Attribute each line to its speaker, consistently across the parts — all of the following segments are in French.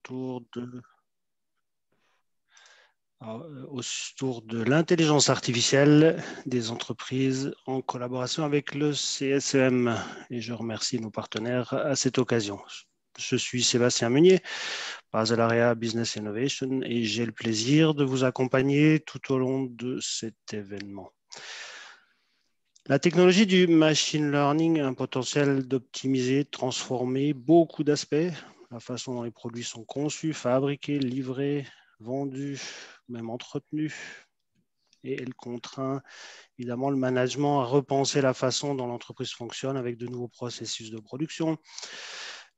Speaker 1: autour de l'intelligence artificielle des entreprises en collaboration avec le CSEM. Et je remercie nos partenaires à cette occasion. Je suis Sébastien Meunier, Baselarea Business Innovation, et j'ai le plaisir de vous accompagner tout au long de cet événement. La technologie du machine learning a un potentiel d'optimiser, de transformer beaucoup d'aspects, la façon dont les produits sont conçus, fabriqués, livrés, vendus, même entretenus. Et elle contraint évidemment le management à repenser la façon dont l'entreprise fonctionne avec de nouveaux processus de production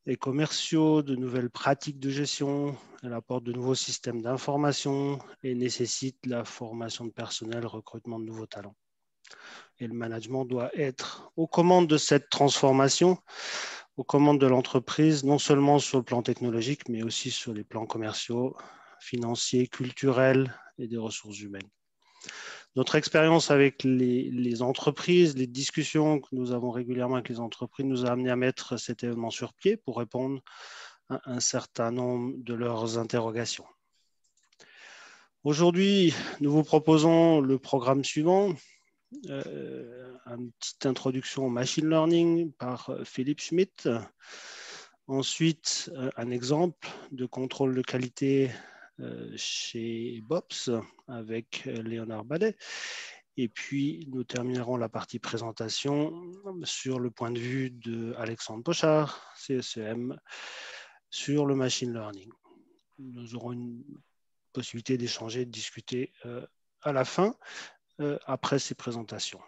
Speaker 1: et commerciaux, de nouvelles pratiques de gestion. Elle apporte de nouveaux systèmes d'information et nécessite la formation de personnel, recrutement de nouveaux talents. Et le management doit être aux commandes de cette transformation, aux commandes de l'entreprise, non seulement sur le plan technologique, mais aussi sur les plans commerciaux, financiers, culturels et des ressources humaines. Notre expérience avec les entreprises, les discussions que nous avons régulièrement avec les entreprises nous a amené à mettre cet événement sur pied pour répondre à un certain nombre de leurs interrogations. Aujourd'hui, nous vous proposons le programme suivant. Une petite introduction au machine learning par Philippe Schmidt. Ensuite, un exemple de contrôle de qualité chez Bops avec Léonard Badet. Et puis, nous terminerons la partie présentation sur le point de vue d'Alexandre Pochard, CSEM, sur le machine learning. Nous aurons une possibilité d'échanger, de discuter à la fin, après ces présentations.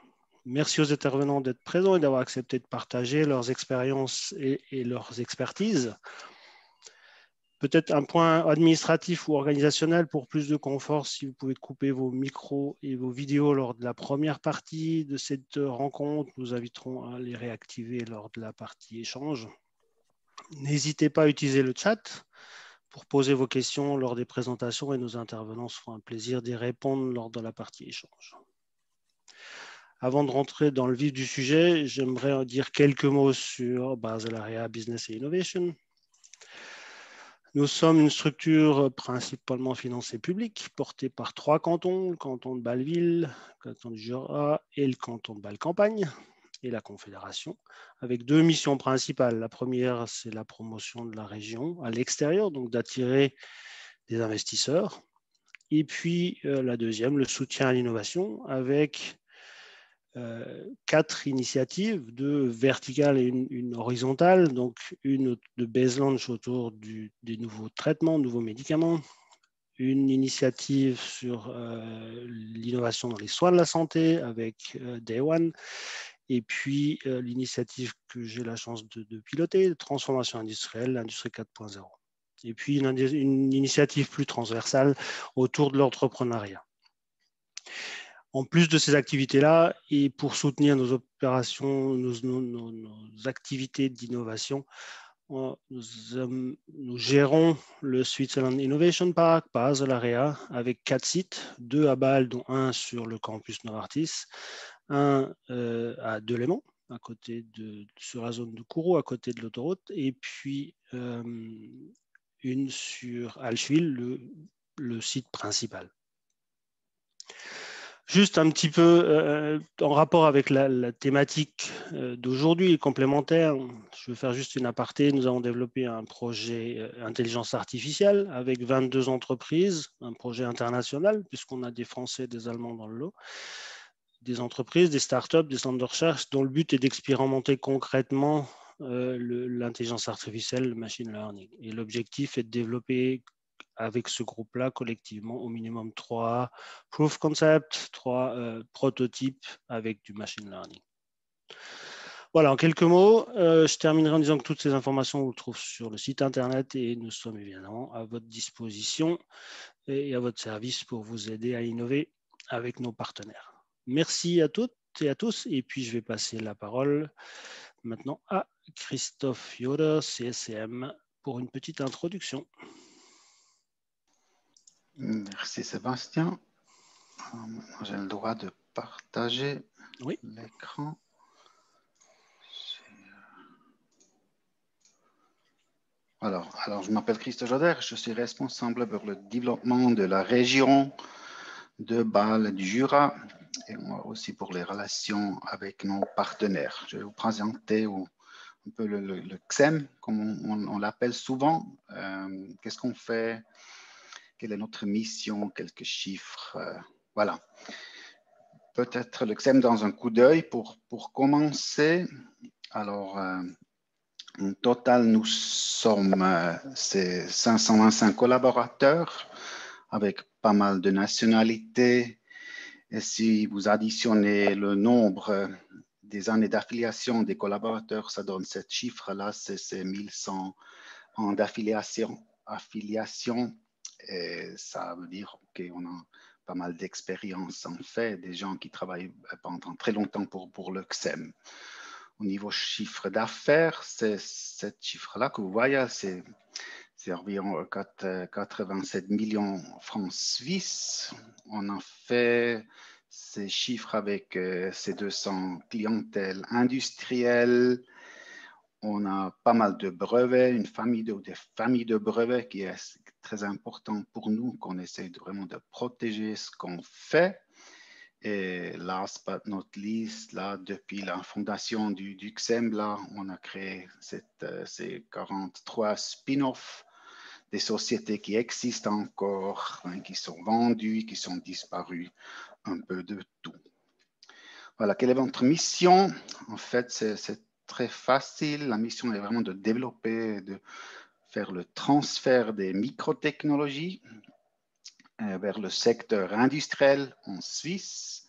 Speaker 1: Merci aux intervenants d'être présents et d'avoir accepté de partager leurs expériences et leurs expertises. Peut-être un point administratif ou organisationnel pour plus de confort, si vous pouvez couper vos micros et vos vidéos lors de la première partie de cette rencontre. Nous inviterons à les réactiver lors de la partie échange. N'hésitez pas à utiliser le chat pour poser vos questions lors des présentations et nos intervenants se feront un plaisir d'y répondre lors de la partie échange. Avant de rentrer dans le vif du sujet, j'aimerais dire quelques mots sur Baselarea Business et Innovation. Nous sommes une structure principalement financée publique, portée par 3 cantons, le canton de Bâle-Ville, le canton du Jura et le canton de Bâle-Campagne, et la Confédération, avec 2 missions principales. La première, c'est la promotion de la région à l'extérieur, donc d'attirer des investisseurs. Et puis la deuxième, le soutien à l'innovation, avec 4 initiatives, 2 verticales et une horizontale, donc une de base launch autour des nouveaux traitements, nouveaux médicaments, une initiative sur l'innovation dans les soins de la santé avec Day One, et puis l'initiative que j'ai la chance de piloter, de transformation industrielle, l'industrie 4.0. Et puis une initiative plus transversale autour de l'entrepreneuriat. En plus de ces activités-là, et pour soutenir nos opérations, nos activités d'innovation, nous gérons le Switzerland Innovation Park, Baselarea, avec 4 sites, 2 à Bâle, dont un sur le campus Novartis, un à Delémont, sur la zone de Kourou, à côté de l'autoroute, et puis une sur Allschwil, le site principal. Juste un petit peu en rapport avec la thématique d'aujourd'hui et complémentaire, je veux faire juste une aparté. Nous avons développé un projet intelligence artificielle avec 22 entreprises, un projet international puisqu'on a des Français et des Allemands dans le lot, des entreprises, des startups, des centres de recherche dont le but est d'expérimenter concrètement l'intelligence artificielle, le machine learning. Et l'objectif est de développer avec ce groupe-là, collectivement, au minimum 3 proof concepts, 3 prototypes avec du machine learning. Voilà, en quelques mots, je terminerai en disant que toutes ces informations, vous les trouvez sur le site internet et nous sommes évidemment à votre disposition et à votre service pour vous aider à innover avec nos partenaires. Merci à toutes et à tous, et puis je vais passer la parole maintenant à Christophe Yoder, CSEM, pour une petite introduction.
Speaker 2: Merci Sébastien. J'ai le droit de partager l'écran. Alors, je m'appelle Christophe Joder, je suis responsable pour le développement de la région de Bâle et du Jura et aussi pour les relations avec nos partenaires. Je vais vous présenter un peu le XEM, comme on l'appelle souvent. Qu'est-ce qu'on fait? Quelle est notre mission? Quelques chiffres. Voilà. Peut-être le XEM dans un coup d'œil pour commencer. Alors, en total, nous sommes 525 collaborateurs avec pas mal de nationalités. Et si vous additionnez le nombre des années d'affiliation des collaborateurs, ça donne ce chiffre-là, c'est 1100 ans d'affiliation. Et ça veut dire qu'on a pas mal d'expérience en fait, des gens qui travaillent pendant très longtemps pour le XEM. Au niveau chiffre d'affaires, c'est ce chiffre-là que vous voyez, c'est environ 87 millions francs suisses. On a fait ces chiffres avec ces 200 clientèles industrielles. On a pas mal de brevets, des familles de brevets qui est très important pour nous, qu'on essaie vraiment de protéger ce qu'on fait. Et last but not least, là, depuis la fondation du XEM, là, on a créé ces 43 spin-offs des sociétés qui existent encore, qui sont vendues, qui sont disparues, un peu de tout. Voilà, quelle est votre mission? En fait, c'est très facile. La mission est vraiment de développer, de faire le transfert des microtechnologies vers le secteur industriel en Suisse,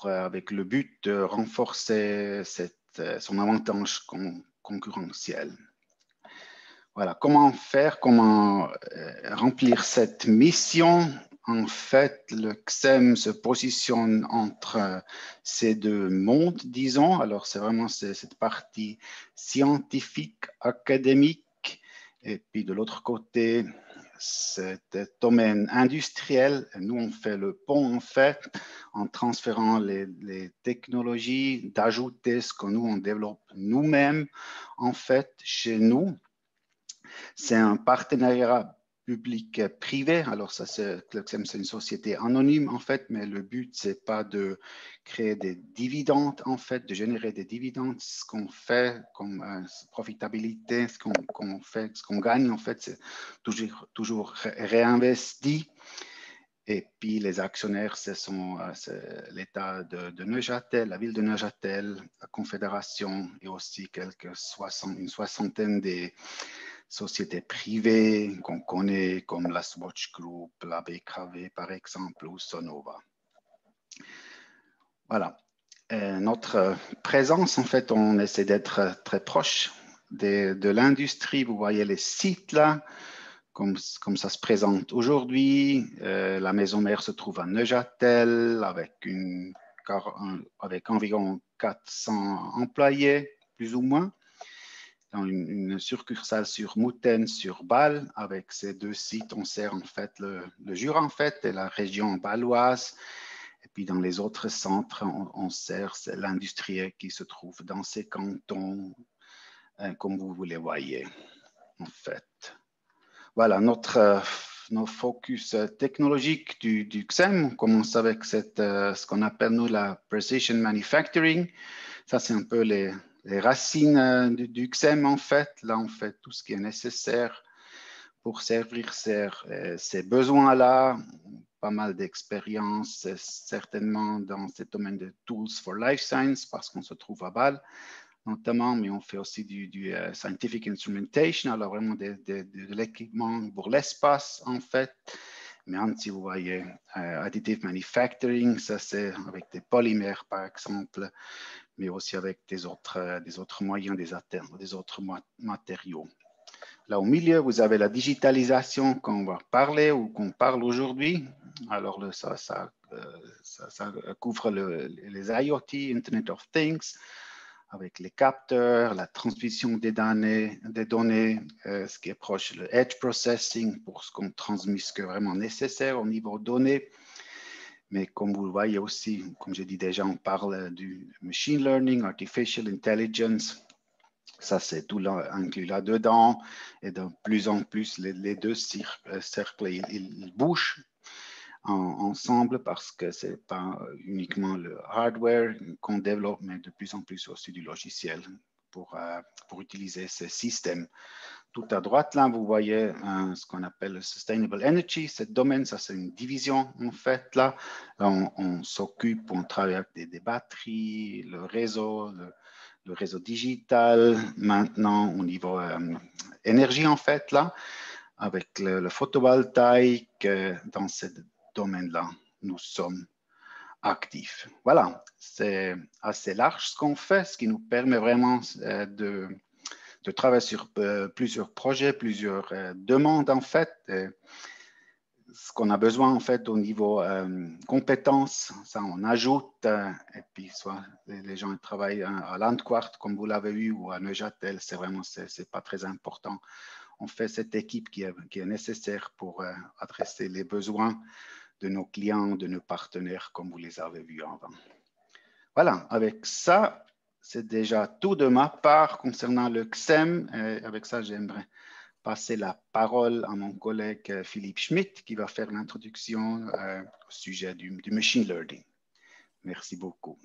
Speaker 2: avec le but de renforcer son avantage concurrentiel. Voilà, comment faire, comment remplir cette mission? En fait, le XEM se positionne entre ces deux mondes, disons. Alors, c'est vraiment cette partie scientifique, académique, et puis de l'autre côté, cet domaine industriel. Nous, on fait le pont, en fait, en transférant les technologies, d'ajouter ce que nous, on développe nous-mêmes, en fait, chez nous. C'est un partenariat public-privé. Alors, le XEM, c'est une société anonyme, en fait, mais le but, c'est pas de créer des dividendes, en fait, de générer des dividendes. Ce qu'on fait comme profitabilité, ce qu'on fait, ce qu'on gagne, en fait, c'est toujours réinvesti. Et puis, les actionnaires, c'est l'État de Neuchâtel, la ville de Neuchâtel, la Confédération et aussi une soixantaine des sociétés privées qu'on connaît comme la Swatch Group, la BKV par exemple ou Sonova. Voilà. Notre présence, en fait, on essaie d'être très proche de l'industrie. Vous voyez les sites là, comme ça se présente aujourd'hui. La maison mère se trouve à Neuchâtel avec environ 400 employés, plus ou moins. Dans une succursale sur Moutaine, sur Bâle. Avec ces deux sites, on sert en fait le Jura en fait et la région bâloise. Et puis dans les autres centres, on sert l'industrie qui se trouve dans ces cantons, comme vous les voyez en fait. Voilà nos focus technologiques du XEM. On commence avec ce qu'on appelle nous la Precision Manufacturing. Ça, c'est un peu les racines du XEM, en fait. Là, on fait tout ce qui est nécessaire pour servir ces besoins-là. Pas mal d'expérience, certainement dans ce domaine de Tools for Life Science, parce qu'on se trouve à Bâle, notamment, mais on fait aussi du Scientific Instrumentation, alors vraiment de l'équipement pour l'espace, en fait. Mais si vous voyez, Additive Manufacturing, ça c'est avec des polymères, par exemple, mais aussi avec des autres moyens, des autres matériaux. Là, au milieu, vous avez la digitalisation qu'on va parler ou qu'on parle aujourd'hui. Alors, ça couvre les IoT, Internet of Things, avec les capteurs, la transmission des données, ce qui est proche, le edge processing pour ce qu'on transmet, ce qui est vraiment nécessaire au niveau données. Mais comme vous le voyez aussi, comme j'ai dit déjà, on parle du machine learning, artificial intelligence. Ça, c'est tout inclus là-dedans. Et de plus en plus, les deux cercles, ils bougent ensemble parce que ce n'est pas uniquement le hardware qu'on développe, mais de plus en plus aussi du logiciel pour utiliser ce système. Tout à droite, là, vous voyez ce qu'on appelle le Sustainable Energy. Ce domaine, ça, c'est une division, en fait. Là, on s'occupe, on travaille avec des batteries, le réseau digital, maintenant au niveau énergie, en fait, là, avec le photovoltaïque, dans ce domaine-là, nous sommes actifs. Voilà, c'est assez large ce qu'on fait, ce qui nous permet vraiment de travailler sur plusieurs projets, plusieurs demandes, en fait. Ce qu'on a besoin, en fait, au niveau compétences, ça, on ajoute. Et puis, soit les gens travaillent à Landquart, comme vous l'avez vu, ou à Neuchâtel, c'est vraiment, c'est pas très important. On fait cette équipe qui est nécessaire pour adresser les besoins de nos clients, de nos partenaires, comme vous les avez vus avant. Voilà, avec ça, c'est déjà tout de ma part concernant le XEM. Et avec ça, j'aimerais passer la parole à mon collègue Philippe Schmidt qui va faire l'introduction au sujet du machine learning. Merci beaucoup.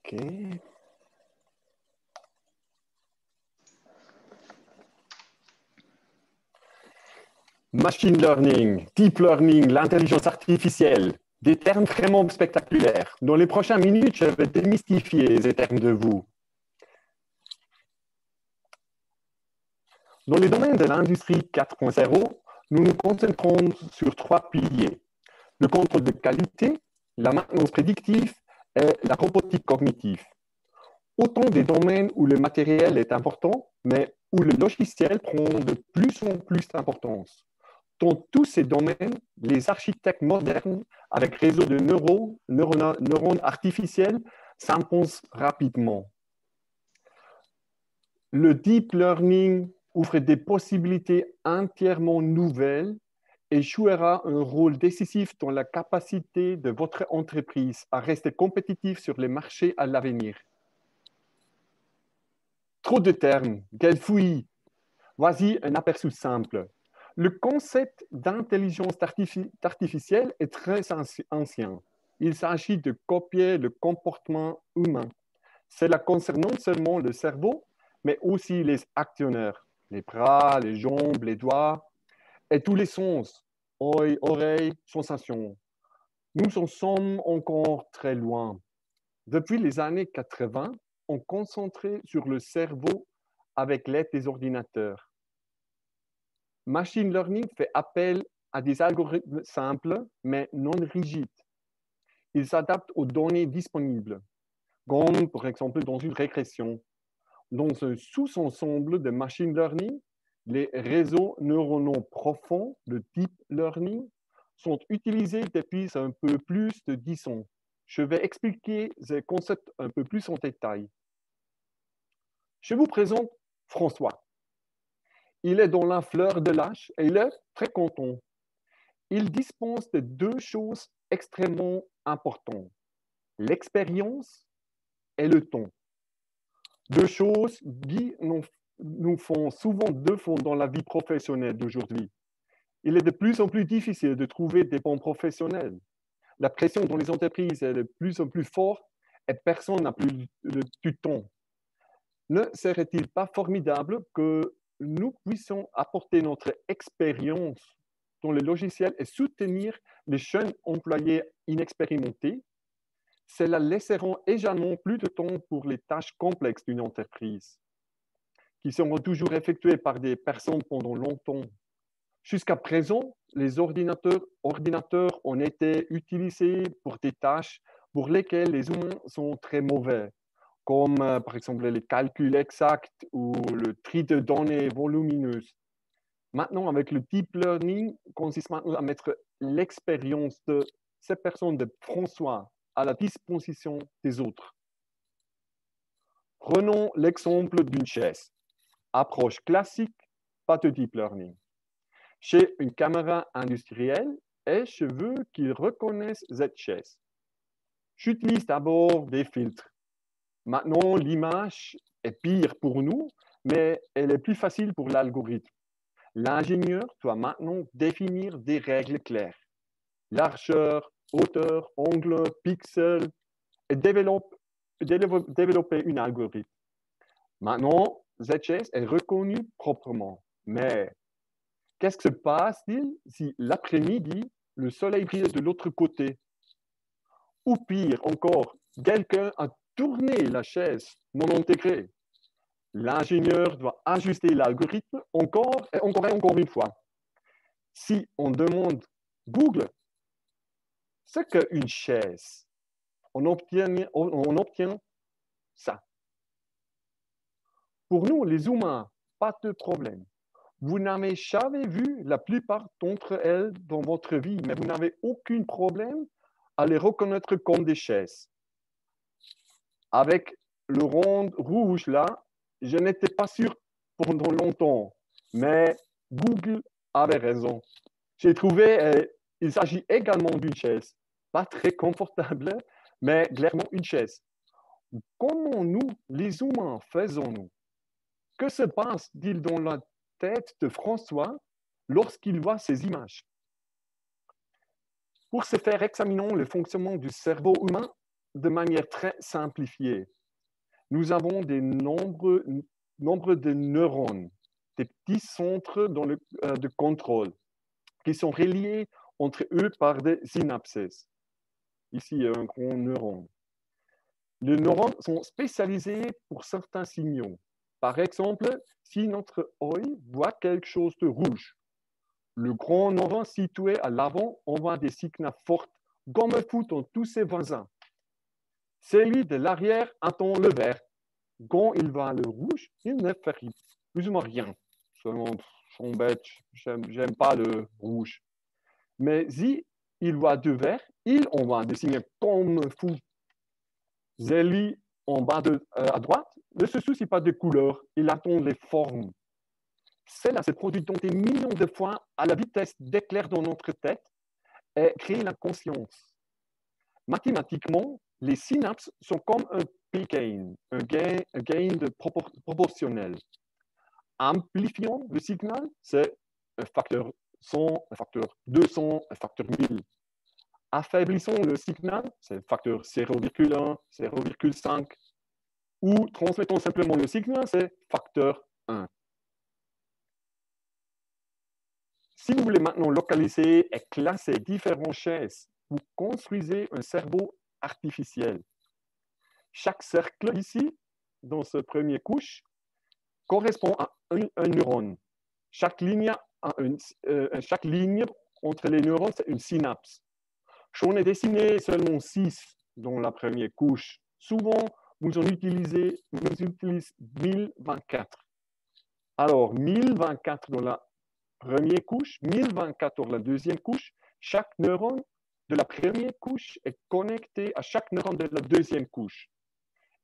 Speaker 3: OK. Machine learning, deep learning, l'intelligence artificielle, des termes vraiment spectaculaires. Dans les prochaines minutes, je vais démystifier ces termes de vous. Dans les domaines de l'industrie 4.0, nous nous concentrons sur 3 piliers. Le contrôle de qualité, la maintenance prédictive et la robotique cognitive. Autant des domaines où le matériel est important, mais où le logiciel prend de plus en plus d'importance. Dans tous ces domaines, les architectes modernes avec réseau de neurones artificiels s'imposent rapidement. Le deep learning ouvre des possibilités entièrement nouvelles et jouera un rôle décisif dans la capacité de votre entreprise à rester compétitive sur les marchés à l'avenir. Trop de termes, quel fouillis. Voici un aperçu simple. Le concept d'intelligence artificielle est très ancien. Il s'agit de copier le comportement humain. Cela concerne non seulement le cerveau, mais aussi les actionnaires, les bras, les jambes, les doigts, et tous les sens, œil, oreille, sensations. Nous en sommes encore très loin. Depuis les années 80, on concentrait sur le cerveau avec l'aide des ordinateurs. Machine learning fait appel à des algorithmes simples, mais non rigides. Ils s'adaptent aux données disponibles, comme par exemple dans une régression. Dans un sous-ensemble de machine learning, les réseaux neuronaux profonds, le deep learning, sont utilisés depuis un peu plus de 10 ans. Je vais expliquer ces concepts un peu plus en détail. Je vous présente François. Il est dans la fleur de l'âge et il est très content. Il dispose de 2 choses extrêmement importantes, l'expérience et le temps. 2 choses qui nous font souvent défaut dans la vie professionnelle d'aujourd'hui. Il est de plus en plus difficile de trouver des bons professionnels. La pression dans les entreprises est de plus en plus forte et personne n'a plus du temps. Ne serait-il pas formidable que nous puissions apporter notre expérience dans le logiciel et soutenir les jeunes employés inexpérimentés? Cela laissera également plus de temps pour les tâches complexes d'une entreprise, qui seront toujours effectuées par des personnes pendant longtemps. Jusqu'à présent, les ordinateurs ont été utilisés pour des tâches pour lesquelles les humains sont très mauvais, comme par exemple les calculs exacts ou le tri de données volumineuses. Maintenant, avec le deep learning, consiste maintenant à mettre l'expérience de ces personnes de François à la disposition des autres. Prenons l'exemple d'une chaise. Approche classique, pas de deep learning. J'ai une caméra industrielle et je veux qu'il reconnaisse cette chaise. J'utilise d'abord des filtres. Maintenant, l'image est pire pour nous, mais elle est plus facile pour l'algorithme. L'ingénieur doit maintenant définir des règles claires. Largeur, hauteur, angle, pixels, et développer un algorithme. Maintenant, ZShace est reconnu proprement. Mais qu'est-ce qui se passe-t-il si l'après-midi, le soleil brille de l'autre côté? Ou pire encore, quelqu'un a tourné la chaise non intégrée. L'ingénieur doit ajuster l'algorithme encore et encore une fois. Si on demande Google ce qu'est une chaise, on obtient ça. Pour nous, les humains, pas de problème. Vous n'avez jamais vu la plupart d'entre elles dans votre vie, mais vous n'avez aucun problème à les reconnaître comme des chaises. Avec le rond rouge là, je n'étais pas sûr pendant longtemps, mais Google avait raison. J'ai trouvé, il s'agit également d'une chaise. Pas très confortable, mais clairement une chaise. Comment nous, les humains, faisons-nous? Que se passe-t-il dans la tête de François lorsqu'il voit ces images? Pour ce faire, examinons le fonctionnement du cerveau humain de manière très simplifiée. Nous avons des nombres de neurones, des petits centres de contrôle qui sont reliés entre eux par des synapses. Ici, un grand neurone. Les neurones sont spécialisés pour certains signaux. Par exemple, si notre œil voit quelque chose de rouge, le grand neurone situé à l'avant envoie des signaux forts, comme fou dans tous ses voisins. Celui de l'arrière attend le vert. Quand il voit le rouge, il ne fait plus ou moins rien. Son bête, j'aime pas le rouge. Mais si il voit du vert, il envoie des signaux comme fou. Zélie, en bas à droite, ne se soucie pas des couleurs, il attend les formes. Cela se produit donc des millions de fois à la vitesse d'éclair dans notre tête et crée la conscience. Mathématiquement, les synapses sont comme un p-gain, un gain proportionnel. Amplifiant le signal, c'est un facteur 100, un facteur 200, un facteur 1000. Affaiblissons le signal, c'est le facteur 0,1, 0,5. Ou transmettons simplement le signal, c'est facteur 1. Si vous voulez maintenant localiser et classer différentes chaises, vous construisez un cerveau artificiel. Chaque cercle ici, dans ce premier couche, correspond à un neurone. Chaque ligne entre les neurones, c'est une synapse. J'en ai dessiné seulement 6 dans la première couche. Souvent, vous en utilisez 1024. Alors, 1024 dans la première couche, 1024 dans la deuxième couche. Chaque neurone de la première couche est connecté à chaque neurone de la deuxième couche.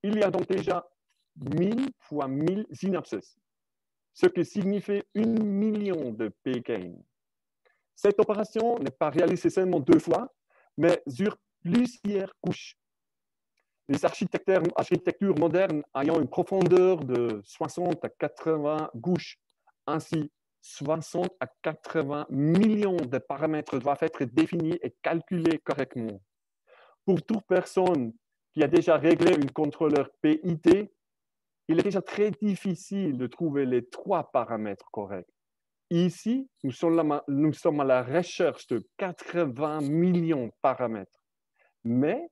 Speaker 3: Il y a donc déjà 1000 fois 1000 synapses, ce qui signifie 1 million de p-gain. Cette opération n'est pas réalisée seulement 2 fois, mais sur plusieurs couches. Les architectures modernes ayant une profondeur de 60 à 80 couches, ainsi 60 à 80 millions de paramètres doivent être définis et calculés correctement. Pour toute personne qui a déjà réglé un contrôleur PID, il est déjà très difficile de trouver les 3 paramètres corrects. Ici, nous sommes à la recherche de 80 millions de paramètres. Mais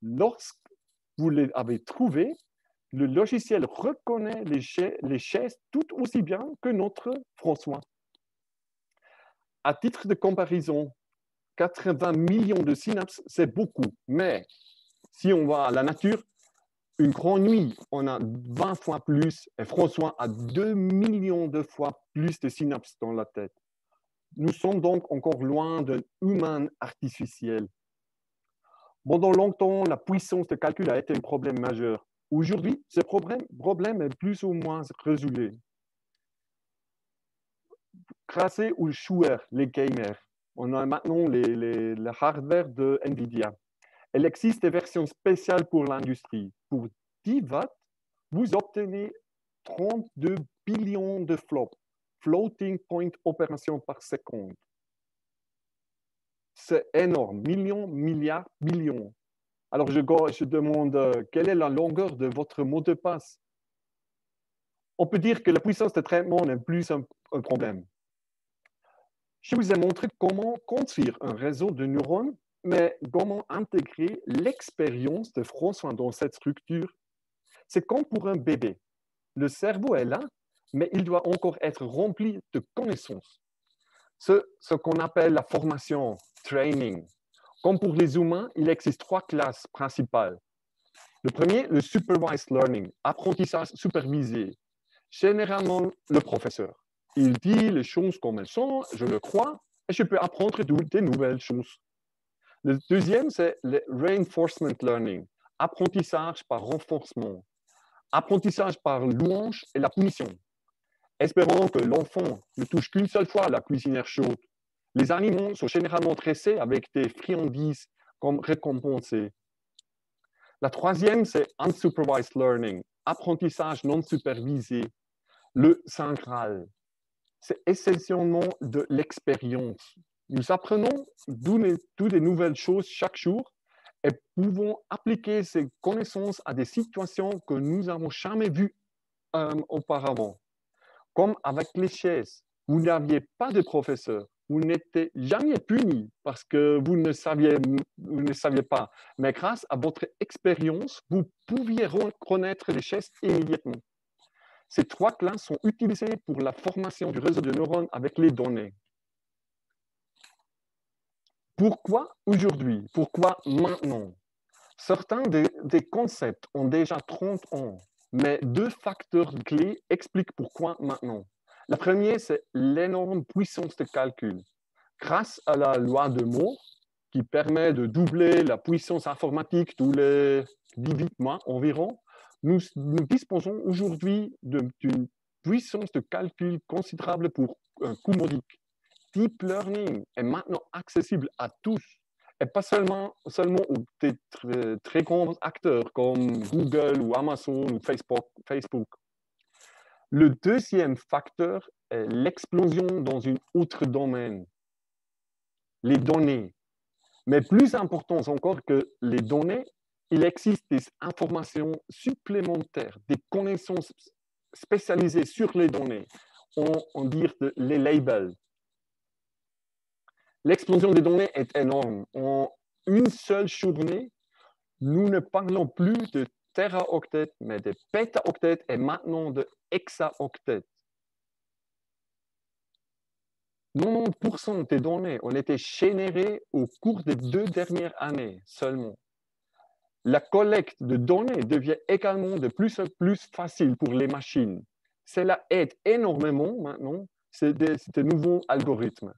Speaker 3: lorsque vous les avez trouvés, le logiciel reconnaît les chaises tout aussi bien que notre François. À titre de comparaison, 80 millions de synapses, c'est beaucoup. Mais si on va à la nature, une grande nuit, on a 20 fois plus, et François a 2 millions de fois plus de synapses dans la tête. Nous sommes donc encore loin d'un humain artificiel. Pendant longtemps, la puissance de calcul a été un problème majeur. Aujourd'hui, ce problème est plus ou moins résolu. Grâce aux joueurs, les gamers, on a maintenant le hardware de NVIDIA. Il existe des versions spéciales pour l'industrie. Pour 10 watts, vous obtenez 32 billions de flops, floating point opérations par seconde. C'est énorme, millions, milliards, billions. Alors, je demande, quelle est la longueur de votre mot de passe? On peut dire que la puissance de traitement n'est plus un problème. Je vous ai montré comment construire un réseau de neurones, mais comment intégrer l'expérience de François dans cette structure. C'est comme pour un bébé. Le cerveau est là, mais il doit encore être rempli de connaissances. Ce qu'on appelle la formation, training. Comme pour les humains, il existe 3 classes principales. Le premier, le supervised learning, apprentissage supervisé. Généralement, le professeur. Il dit les choses comme elles sont, je le crois, et je peux apprendre des nouvelles choses. Le deuxième, c'est le reinforcement learning, apprentissage par renforcement, apprentissage par louange et la punition. Espérons que l'enfant ne touche qu'une seule fois la cuisinière chaude. Les animaux sont généralement dressés avec des friandises comme récompensés. La troisième, c'est unsupervised learning, apprentissage non supervisé. Le Saint Graal, c'est essentiellement de l'expérience. Nous apprenons toutes des nouvelles choses chaque jour et pouvons appliquer ces connaissances à des situations que nous n'avons jamais vues auparavant. Comme avec les chaises, vous n'aviez pas de professeur, vous n'étiez jamais puni parce que vous ne saviez pas. Mais grâce à votre expérience, vous pouviez reconnaître les chaises immédiatement. Ces 3 classes sont utilisées pour la formation du réseau de neurones avec les données. Pourquoi aujourd'hui? Pourquoi maintenant? Certains des concepts ont déjà 30 ans, mais 2 facteurs clés expliquent pourquoi maintenant. La première, c'est l'énorme puissance de calcul. Grâce à la loi de Moore, qui permet de doubler la puissance informatique tous les 18 mois environ, nous disposons aujourd'hui d'une puissance de calcul considérable pour un coût modique. Deep Learning est maintenant accessible à tous, et pas seulement aux très grands acteurs comme Google ou Amazon ou Facebook. Le deuxième facteur est l'explosion dans un autre domaine, les données. Mais plus important encore que les données, il existe des informations supplémentaires, des connaissances spécialisées sur les données. On dit les labels. L'explosion des données est énorme. En une seule journée, nous ne parlons plus de téraoctets, mais de pétaoctets et maintenant de hexaoctets. 90% des données ont été générées au cours des 2 dernières années seulement. La collecte de données devient également de plus en plus facile pour les machines. Cela aide énormément maintenant ces nouveaux algorithmes.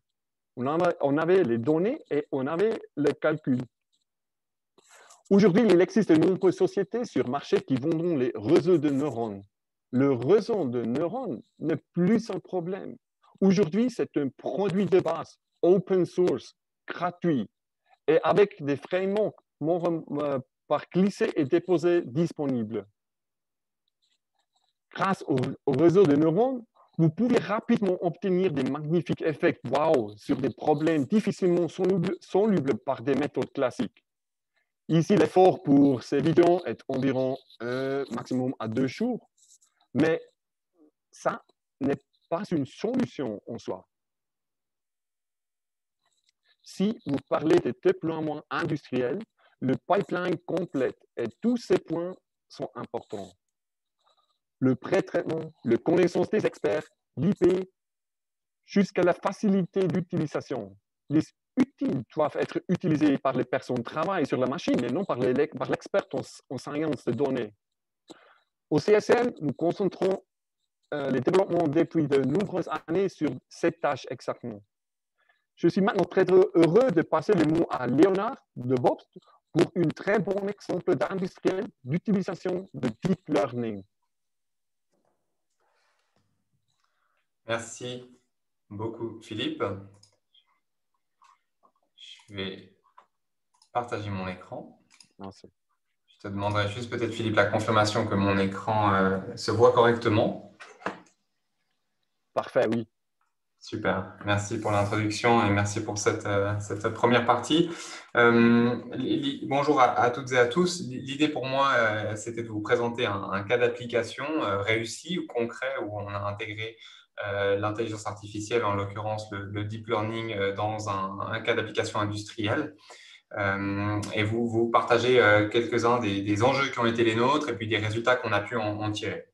Speaker 3: On avait les données et on avait le calcul. Aujourd'hui, il existe de nombreuses sociétés sur le marché qui vendent les réseaux de neurones. Le réseau de neurones n'est plus un problème. Aujourd'hui, c'est un produit de base, open source, gratuit, et avec des frameworks par glisser et déposer disponibles. Grâce au réseau de neurones, vous pouvez rapidement obtenir des magnifiques effets wow sur des problèmes difficilement solubles par des méthodes classiques. Ici, l'effort pour ces vidéos est environ maximum à 2 jours, mais ça n'est pas une solution en soi. Si vous parlez de déploiement industriel, le pipeline complète et tous ces points sont importants. Le pré-traitement, la connaissance des experts, l'IP, jusqu'à la facilité d'utilisation. Les outils doivent être utilisés par les personnes qui travaillent sur la machine et non par l'expert en sciences de données. Au CSM, nous concentrons les développements depuis de nombreuses années sur cette tâche exactement. Je suis maintenant très heureux de passer le mot à Léonard de Bobst pour un très bon exemple d'industriel d'utilisation de Deep Learning.
Speaker 4: Merci beaucoup, Philippe. Je vais partager mon écran.
Speaker 3: Non,
Speaker 4: Je te demanderai juste peut-être, Philippe, la confirmation que mon écran se voit correctement.
Speaker 3: parfait, oui.
Speaker 4: Super, merci pour l'introduction et merci pour cette première partie. Bonjour à toutes et à tous. L'idée pour moi, c'était de vous présenter un cas d'application réussi ou concret où on a intégré l'intelligence artificielle, en l'occurrence le deep learning, dans un cas d'application industrielle. Et vous partagez quelques-uns des enjeux qui ont été les nôtres et puis des résultats qu'on a pu en tirer.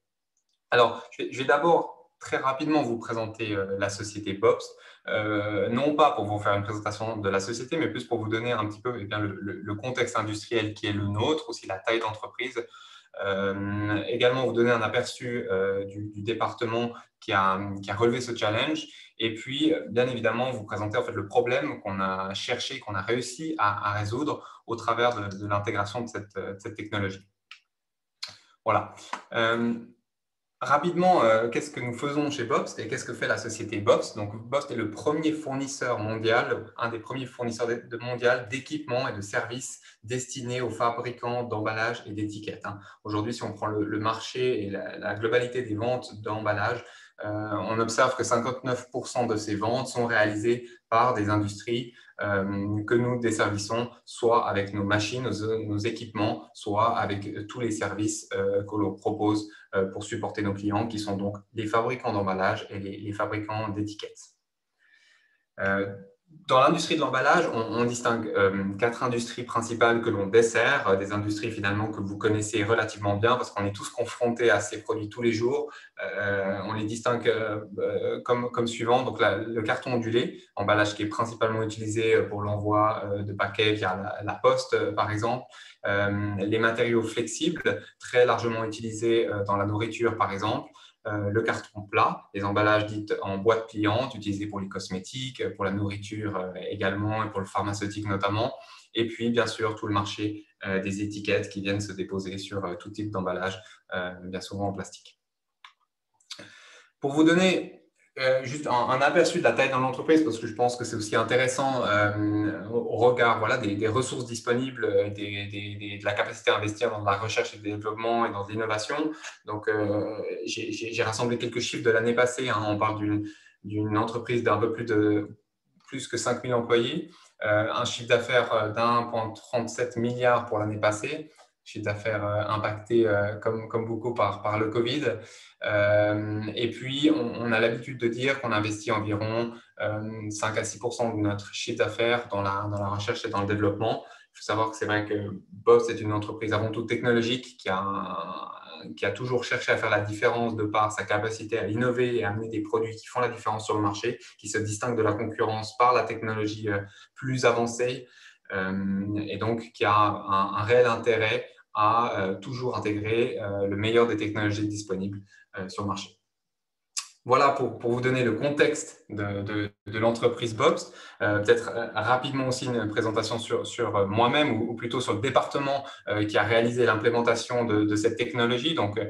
Speaker 4: Alors, je vais d'abord très rapidement vous présenter la société Bobst, non pas pour vous faire une présentation de la société, mais plus pour vous donner un petit peu le contexte industriel qui est le nôtre, aussi la taille d'entreprise. Également, vous donner un aperçu du département qui a relevé ce challenge. Et puis, bien évidemment, vous présenter en fait le problème qu'on a cherché, qu'on a réussi à résoudre au travers de l'intégration de cette technologie. Voilà. Rapidement, qu'est-ce que nous faisons chez Bobst et qu'est-ce que fait la société Bobst? Donc, Bobst est le premier fournisseur mondial, un des premiers fournisseurs mondial d'équipements et de services destinés aux fabricants d'emballages et d'étiquettes. Aujourd'hui, si on prend le marché et la globalité des ventes d'emballage, on observe que 59% de ces ventes sont réalisées par des industries que nous desservissons, soit avec nos machines, nos équipements, soit avec tous les services que l'on propose pour supporter nos clients, qui sont donc les fabricants d'emballage et les fabricants d'étiquettes. Dans l'industrie de l'emballage, on distingue 4 industries principales que l'on dessert, des industries finalement que vous connaissez relativement bien parce qu'on est tous confrontés à ces produits tous les jours. On les distingue comme suivant. Donc le carton ondulé, emballage qui est principalement utilisé pour l'envoi de paquets via la poste, par exemple. Les matériaux flexibles, très largement utilisés dans la nourriture, par exemple. Le carton plat, les emballages dits en boîte pliante, utilisés pour les cosmétiques, pour la nourriture également et pour le pharmaceutique notamment. Et puis, bien sûr, tout le marché des étiquettes qui viennent se déposer sur tout type d'emballage, bien souvent en plastique. Pour vous donner juste un aperçu de la taille de l'entreprise, parce que je pense que c'est aussi intéressant au regard des ressources disponibles, de la capacité à investir dans la recherche et le développement et dans l'innovation. Donc, j'ai rassemblé quelques chiffres de l'année passée. On parle d'une entreprise d'un peu plus que 5 000 employés, un chiffre d'affaires d'1,37 milliard pour l'année passée. Chiffre d'affaires impacté comme beaucoup par le Covid. Et puis, on a l'habitude de dire qu'on investit environ 5 à 6% de notre chiffre d'affaires dans la recherche et dans le développement. Il faut savoir que c'est vrai que Bobst est une entreprise avant tout technologique qui a toujours cherché à faire la différence de par sa capacité à innover et à amener des produits qui font la différence sur le marché, qui se distinguent de la concurrence par la technologie plus avancée. Et donc qui a un réel intérêt à toujours intégrer le meilleur des technologies disponibles sur le marché. Voilà pour vous donner le contexte de l'entreprise Bobst. Peut-être rapidement aussi une présentation sur moi-même ou plutôt sur le département qui a réalisé l'implémentation de cette technologie. Donc,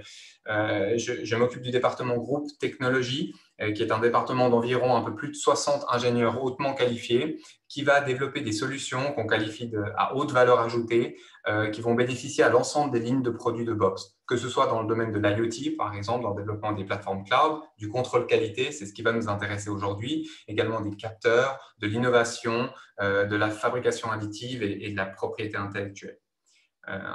Speaker 4: je m'occupe du département groupe technologie, qui est un département d'environ un peu plus de 60 ingénieurs hautement qualifiés qui va développer des solutions qu'on qualifie à haute valeur ajoutée qui vont bénéficier à l'ensemble des lignes de produits de Bobst, que ce soit dans le domaine de l'IoT, par exemple, dans le développement des plateformes cloud, du contrôle qualité, c'est ce qui va nous intéresser aujourd'hui, également des capteurs, de l'innovation, de la fabrication additive et de la propriété intellectuelle.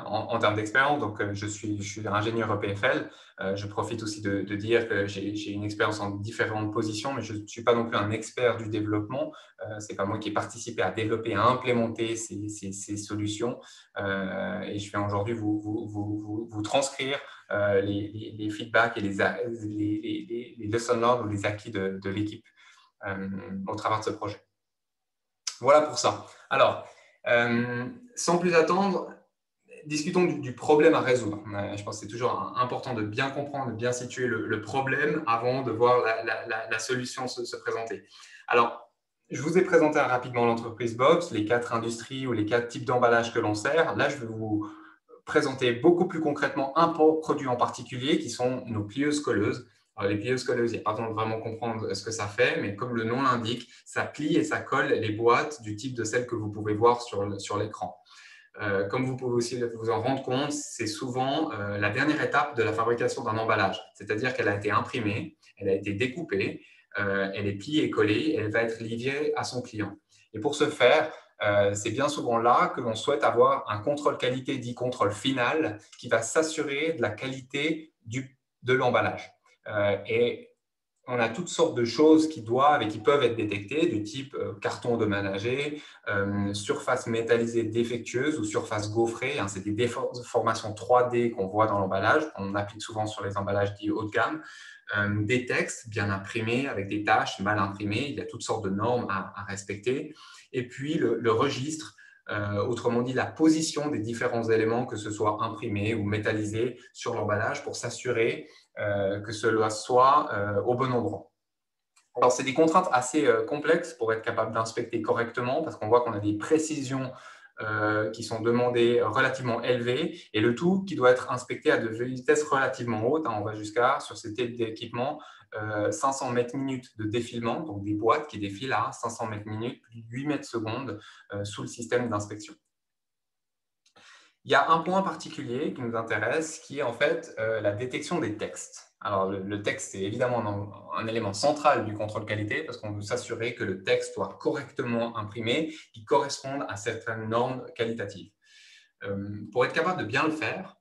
Speaker 4: En termes d'expérience, donc je suis ingénieur EPFL. Je profite aussi de dire que j'ai une expérience en différentes positions, mais je ne suis pas non plus un expert du développement. Ce n'est pas moi qui ai participé à développer et à implémenter ces solutions. Et je vais aujourd'hui vous transcrire les feedbacks et les lessons learned ou les acquis de l'équipe au travers de ce projet. Voilà pour ça. Alors, sans plus attendre, discutons du problème à résoudre. Je pense que c'est toujours important de bien comprendre, de bien situer le problème avant de voir la solution se présenter. Alors, je vous ai présenté rapidement l'entreprise Bobst, les 4 industries ou les 4 types d'emballage que l'on sert. Là, je vais vous présenter beaucoup plus concrètement un produit en particulier qui sont nos plieuses colleuses. Alors, les plieuses colleuses, il n'y a pas besoin de vraiment comprendre ce que ça fait, mais comme le nom l'indique, ça plie et ça colle les boîtes du type de celles que vous pouvez voir sur l'écran. Comme vous pouvez aussi vous en rendre compte, c'est souvent la dernière étape de la fabrication d'un emballage. C'est-à-dire qu'elle a été imprimée, elle a été découpée, elle est pliée et collée, et elle va être livrée à son client. Et pour ce faire, c'est bien souvent là que l'on souhaite avoir un contrôle qualité dit contrôle final qui va s'assurer de la qualité de l'emballage. Et on a toutes sortes de choses qui doivent et qui peuvent être détectées, du type carton endommagé, surface métallisée défectueuse ou surface gaufrée. Hein, c'est des déformations 3D qu'on voit dans l'emballage, qu'on applique souvent sur les emballages dits haut de gamme. Des textes bien imprimés avec des taches mal imprimées. Il y a toutes sortes de normes à respecter. Et puis le registre, autrement dit la position des différents éléments, que ce soit imprimé ou métallisé sur l'emballage, pour s'assurer que cela soit au bon endroit. Alors, c'est des contraintes assez complexes pour être capable d'inspecter correctement, parce qu'on voit qu'on a des précisions qui sont demandées relativement élevées, et le tout qui doit être inspecté à de vitesses relativement hautes. Hein, on va jusqu'à, sur ces types d'équipements, 500 mètres minutes de défilement, donc des boîtes qui défilent à 500 mètres minutes, plus 8 mètres secondes sous le système d'inspection. Il y a un point particulier qui nous intéresse, qui est en fait la détection des textes. Alors, le texte est évidemment un élément central du contrôle qualité, parce qu'on veut s'assurer que le texte soit correctement imprimé, qu'il corresponde à certaines normes qualitatives. Pour être capable de bien le faire,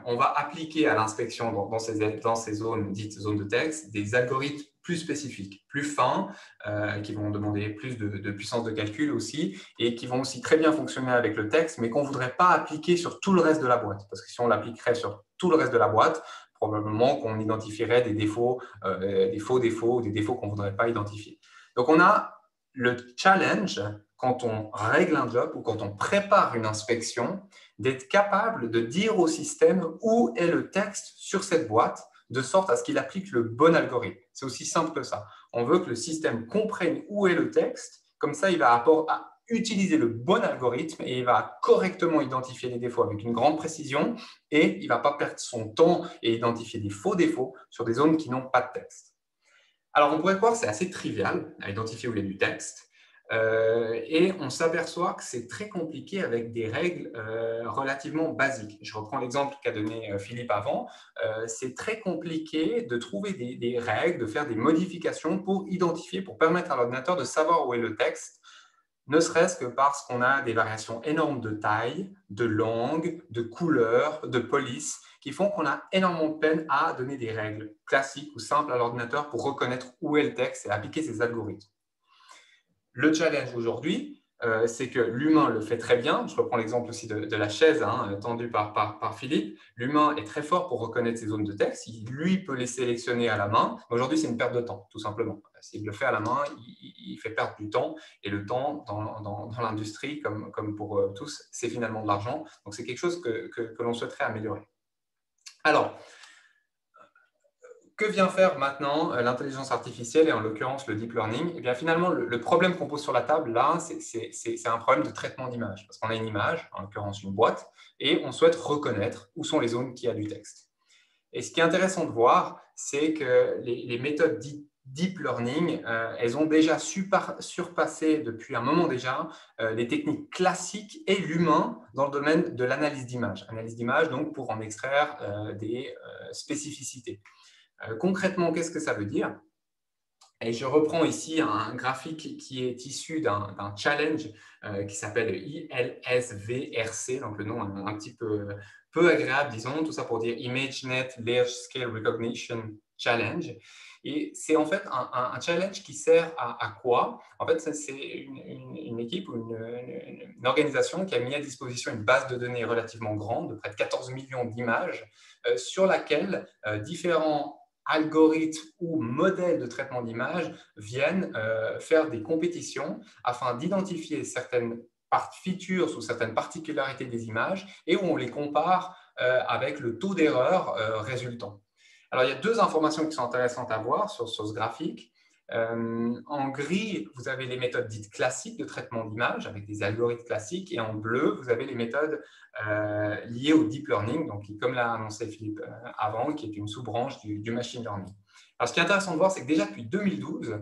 Speaker 4: on va appliquer à l'inspection dans ces zones dites zones de texte des algorithmes plus spécifiques, plus fins, qui vont demander plus de puissance de calcul aussi, et qui vont aussi très bien fonctionner avec le texte, mais qu'on ne voudrait pas appliquer sur tout le reste de la boîte. Parce que si on l'appliquerait sur tout le reste de la boîte, probablement qu'on identifierait des défauts, des faux défauts, ou des défauts qu'on ne voudrait pas identifier. Donc, on a le challenge, quand on règle un job ou quand on prépare une inspection, d'être capable de dire au système où est le texte sur cette boîte, de sorte à ce qu'il applique le bon algorithme. C'est aussi simple que ça. On veut que le système comprenne où est le texte, comme ça il va utiliser le bon algorithme et il va correctement identifier les défauts avec une grande précision, et il ne va pas perdre son temps et identifier des faux défauts sur des zones qui n'ont pas de texte. Alors on pourrait croire que c'est assez trivial à identifier où il y a du texte, et on s'aperçoit que c'est très compliqué avec des règles relativement basiques. Je reprends l'exemple qu'a donné Philippe avant. C'est très compliqué de trouver des règles, de faire des modifications pour identifier, pour permettre à l'ordinateur de savoir où est le texte, ne serait-ce que parce qu'on a des variations énormes de taille, de langue, de couleur, de police, qui font qu'on a énormément de peine à donner des règles classiques ou simples à l'ordinateur pour reconnaître où est le texte et appliquer ses algorithmes. Le challenge aujourd'hui, c'est que l'humain le fait très bien. Je reprends l'exemple aussi de la chaise tendue par Philippe. L'humain est très fort pour reconnaître ces zones de texte. Il, lui, peut les sélectionner à la main. Aujourd'hui, c'est une perte de temps, tout simplement. S'il le fait à la main, il fait perdre du temps. Et le temps, dans l'industrie, comme pour tous, c'est finalement de l'argent. Donc, c'est quelque chose que l'on souhaiterait améliorer. Alors, que vient faire maintenant l'intelligence artificielle et en l'occurrence le deep learning? Eh bien, finalement, le problème qu'on pose sur la table, là, c'est un problème de traitement d'image. Parce qu'on a une image, en l'occurrence une boîte, et on souhaite reconnaître où sont les zones qui a du texte. Et ce qui est intéressant de voir, c'est que les méthodes dites deep learning, elles ont déjà surpassé depuis un moment déjà les techniques classiques et l'humain dans le domaine de l'analyse d'image. Analyse d'image, donc, pour en extraire des spécificités. Concrètement, qu'est-ce que ça veut dire? Et je reprends ici un graphique qui est issu d'un challenge qui s'appelle ILSVRC, donc le nom est un petit peu agréable, disons, tout ça pour dire ImageNet Large Scale Recognition Challenge. Et c'est en fait un challenge qui sert à quoi? En fait, c'est une équipe ou une organisation qui a mis à disposition une base de données relativement grande, de près de 14 millions d'images, sur laquelle différents algorithmes ou modèles de traitement d'image viennent faire des compétitions afin d'identifier certaines features ou certaines particularités des images et où on les compare avec le taux d'erreur résultant. Alors, il y a deux informations qui sont intéressantes à voir sur ce graphique. En gris, vous avez les méthodes dites classiques de traitement d'image avec des algorithmes classiques, et en bleu, vous avez les méthodes liées au deep learning, donc comme l'a annoncé Philippe avant, qui est une sous-branche du machine learning. Alors, ce qui est intéressant de voir, c'est que déjà depuis 2012,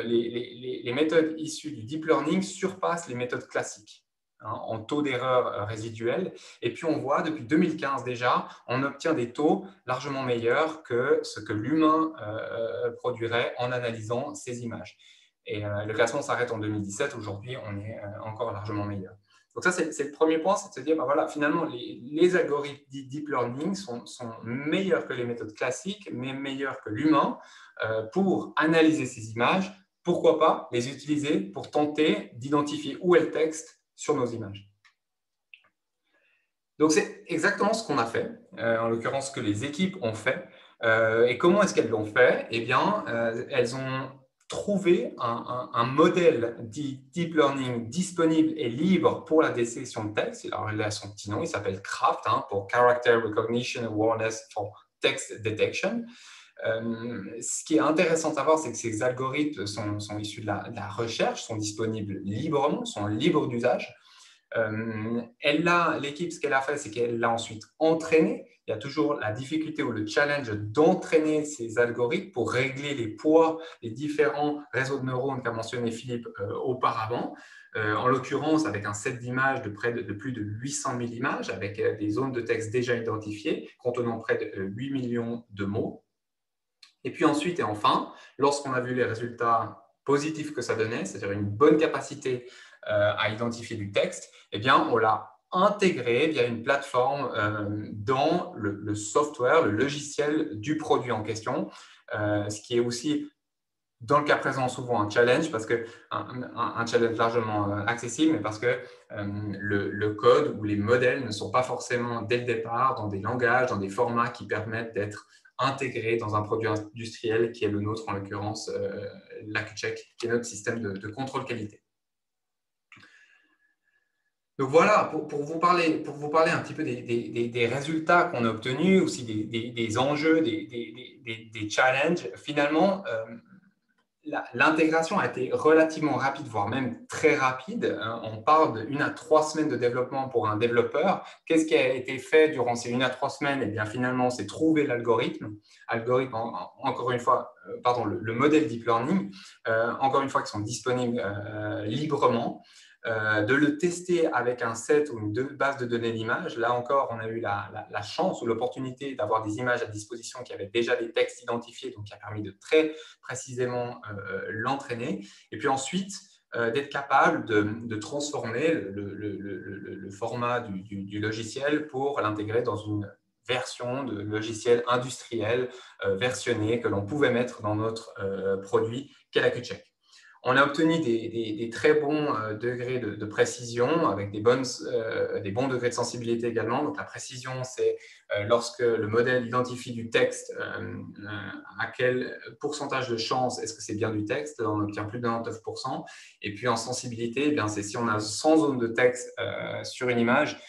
Speaker 4: les méthodes issues du deep learning surpassent les méthodes classiques. en taux d'erreur résiduel. Et puis, on voit depuis 2015 déjà, on obtient des taux largement meilleurs que ce que l'humain produirait en analysant ces images. Et le classement s'arrête en 2017. Aujourd'hui, on est encore largement meilleur. Donc ça, c'est le premier point, c'est de se dire, voilà, finalement, les algorithmes deep learning sont meilleurs que les méthodes classiques, mais meilleurs que l'humain pour analyser ces images. Pourquoi pas les utiliser pour tenter d'identifier où est le texte sur nos images. Donc, c'est exactement ce qu'on a fait, en l'occurrence, ce que les équipes ont fait. Et comment est-ce qu'elles l'ont fait? Eh bien, elles ont trouvé un modèle deep learning disponible et libre pour la détection de texte. Alors, il a son petit nom, il s'appelle CRAFT, pour Character Recognition Awareness for Text Detection. Ce qui est intéressant à voir, c'est que ces algorithmes sont issus de la recherche, sont disponibles librement, sont libres d'usage. L'équipe, ce qu'elle a fait, c'est qu'elle l'a ensuite entraîné. Il y a toujours la difficulté ou le challenge d'entraîner ces algorithmes pour régler les poids des différents réseaux de neurones qu'a mentionné Philippe auparavant. En l'occurrence, avec un set d'images de plus de 800 000 images, avec des zones de texte déjà identifiées, contenant près de 8 millions de mots. Et puis ensuite et enfin, lorsqu'on a vu les résultats positifs que ça donnait, c'est-à-dire une bonne capacité à identifier du texte, eh bien, on l'a intégré via une plateforme dans le software, le logiciel du produit en question, ce qui est aussi, dans le cas présent, souvent un challenge, parce que un challenge largement accessible, mais parce que le code ou les modèles ne sont pas forcément dès le départ dans des langages, dans des formats qui permettent d'être intégrés dans un produit industriel qui est le nôtre, en l'occurrence l'AccuCheck, qui est notre système de contrôle qualité. Donc voilà, pour vous parler un petit peu des résultats qu'on a obtenus, aussi des enjeux, des challenges, finalement, l'intégration a été relativement rapide, voire même très rapide. On parle d'1 à 3 semaines de développement pour un développeur. Qu'est-ce qui a été fait durant ces 1 à 3 semaines? Eh bien, finalement, c'est trouver l'algorithme. Encore une fois, le modèle deep learning, encore une fois, qui sont disponibles librement. De le tester avec un set ou une base de données d'images. Là encore, on a eu la chance ou l'opportunité d'avoir des images à disposition qui avaient déjà des textes identifiés, donc qui a permis de très précisément l'entraîner. Et puis ensuite, d'être capable de transformer le format du logiciel pour l'intégrer dans une version de logiciel industriel versionné que l'on pouvait mettre dans notre produit qu'est l'AccuCheck. On a obtenu des très bons degrés de précision avec des bons degrés de sensibilité également. Donc, la précision, c'est lorsque le modèle identifie du texte, à quel pourcentage de chance est-ce que c'est bien du texte? On obtient plus de 99%. Et puis, en sensibilité, c'est si on a 100 zones de texte sur une image,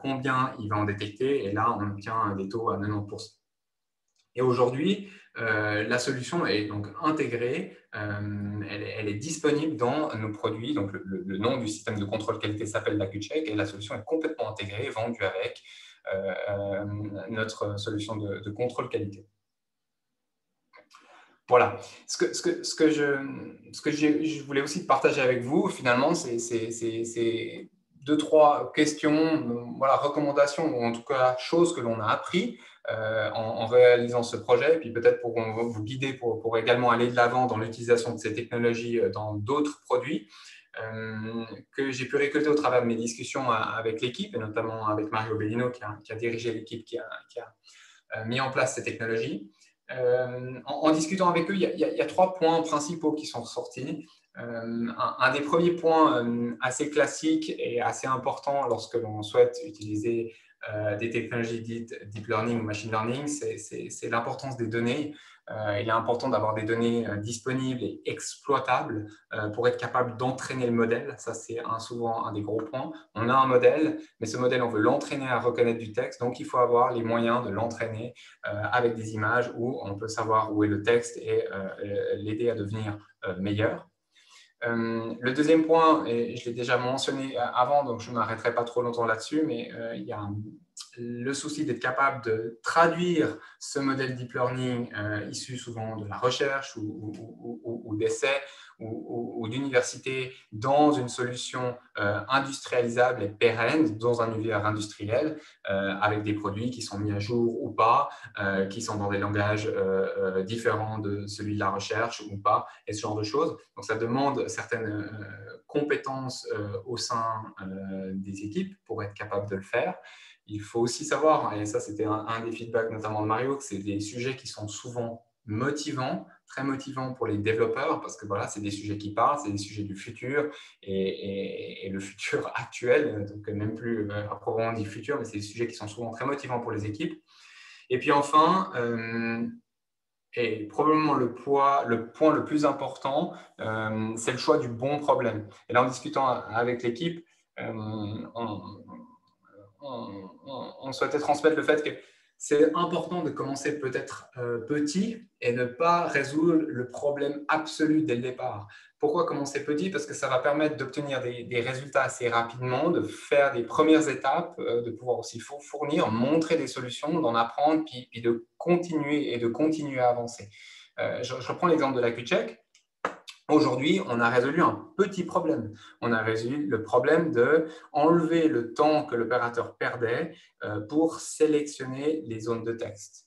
Speaker 4: combien il va en détecter? Et là, on obtient des taux à 90%. Et aujourd'hui, la solution est donc intégrée, elle est disponible dans nos produits. Donc, le nom du système de contrôle qualité s'appelle l'AccuCheck et la solution est complètement intégrée, vendue avec notre solution de contrôle qualité. Voilà. Ce que je voulais aussi partager avec vous, finalement, c'est 2-3 questions, recommandations ou en tout cas choses que l'on a appris en réalisant ce projet, et puis peut-être pour vous guider pour également aller de l'avant dans l'utilisation de ces technologies dans d'autres produits que j'ai pu récolter au travers de mes discussions avec l'équipe, et notamment avec Mario Bellino qui a dirigé l'équipe qui a mis en place ces technologies. En discutant avec eux, il y a 3 points principaux qui sont ressortis. Un des premiers points assez classiques et assez importants lorsque l'on souhaite utiliser des technologies dites deep learning ou machine learning, c'est l'importance des données. Il est important d'avoir des données disponibles et exploitables pour être capable d'entraîner le modèle. Ça, c'est souvent un des gros points. On a un modèle, mais ce modèle, on veut l'entraîner à reconnaître du texte. Donc, il faut avoir les moyens de l'entraîner avec des images où on peut savoir où est le texte et l'aider à devenir meilleur. Le deuxième point, et je l'ai déjà mentionné avant, donc je ne m'arrêterai pas trop longtemps là-dessus, mais il y a le souci d'être capable de traduire ce modèle deep learning issu souvent de la recherche ou d'essais ou d'université dans une solution industrialisable et pérenne dans un univers industriel avec des produits qui sont mis à jour ou pas, qui sont dans des langages différents de celui de la recherche ou pas, et ce genre de choses. Donc, ça demande certaines compétences au sein des équipes pour être capable de le faire. Il faut aussi savoir, et ça c'était un des feedbacks notamment de Mario, que c'est des sujets qui sont souvent motivants, très motivants pour les développeurs, parce que voilà, c'est des sujets qui parlent, c'est des sujets du futur et le futur actuel, donc même plus à proprement dit futur, mais c'est des sujets qui sont souvent très motivants pour les équipes. Et puis enfin, et probablement le point le plus important, c'est le choix du bon problème. Et là, en discutant avec l'équipe, on souhaitait transmettre le fait que c'est important de commencer peut-être petit et ne pas résoudre le problème absolu dès le départ. Pourquoi commencer petit? Parce que ça va permettre d'obtenir des résultats assez rapidement, de faire des premières étapes, de pouvoir aussi fournir, montrer des solutions, d'en apprendre, puis de continuer à avancer. Je reprends l'exemple de la QCheck. Aujourd'hui, on a résolu un petit problème. On a résolu le problème d'enlever le temps que l'opérateur perdait pour sélectionner les zones de texte.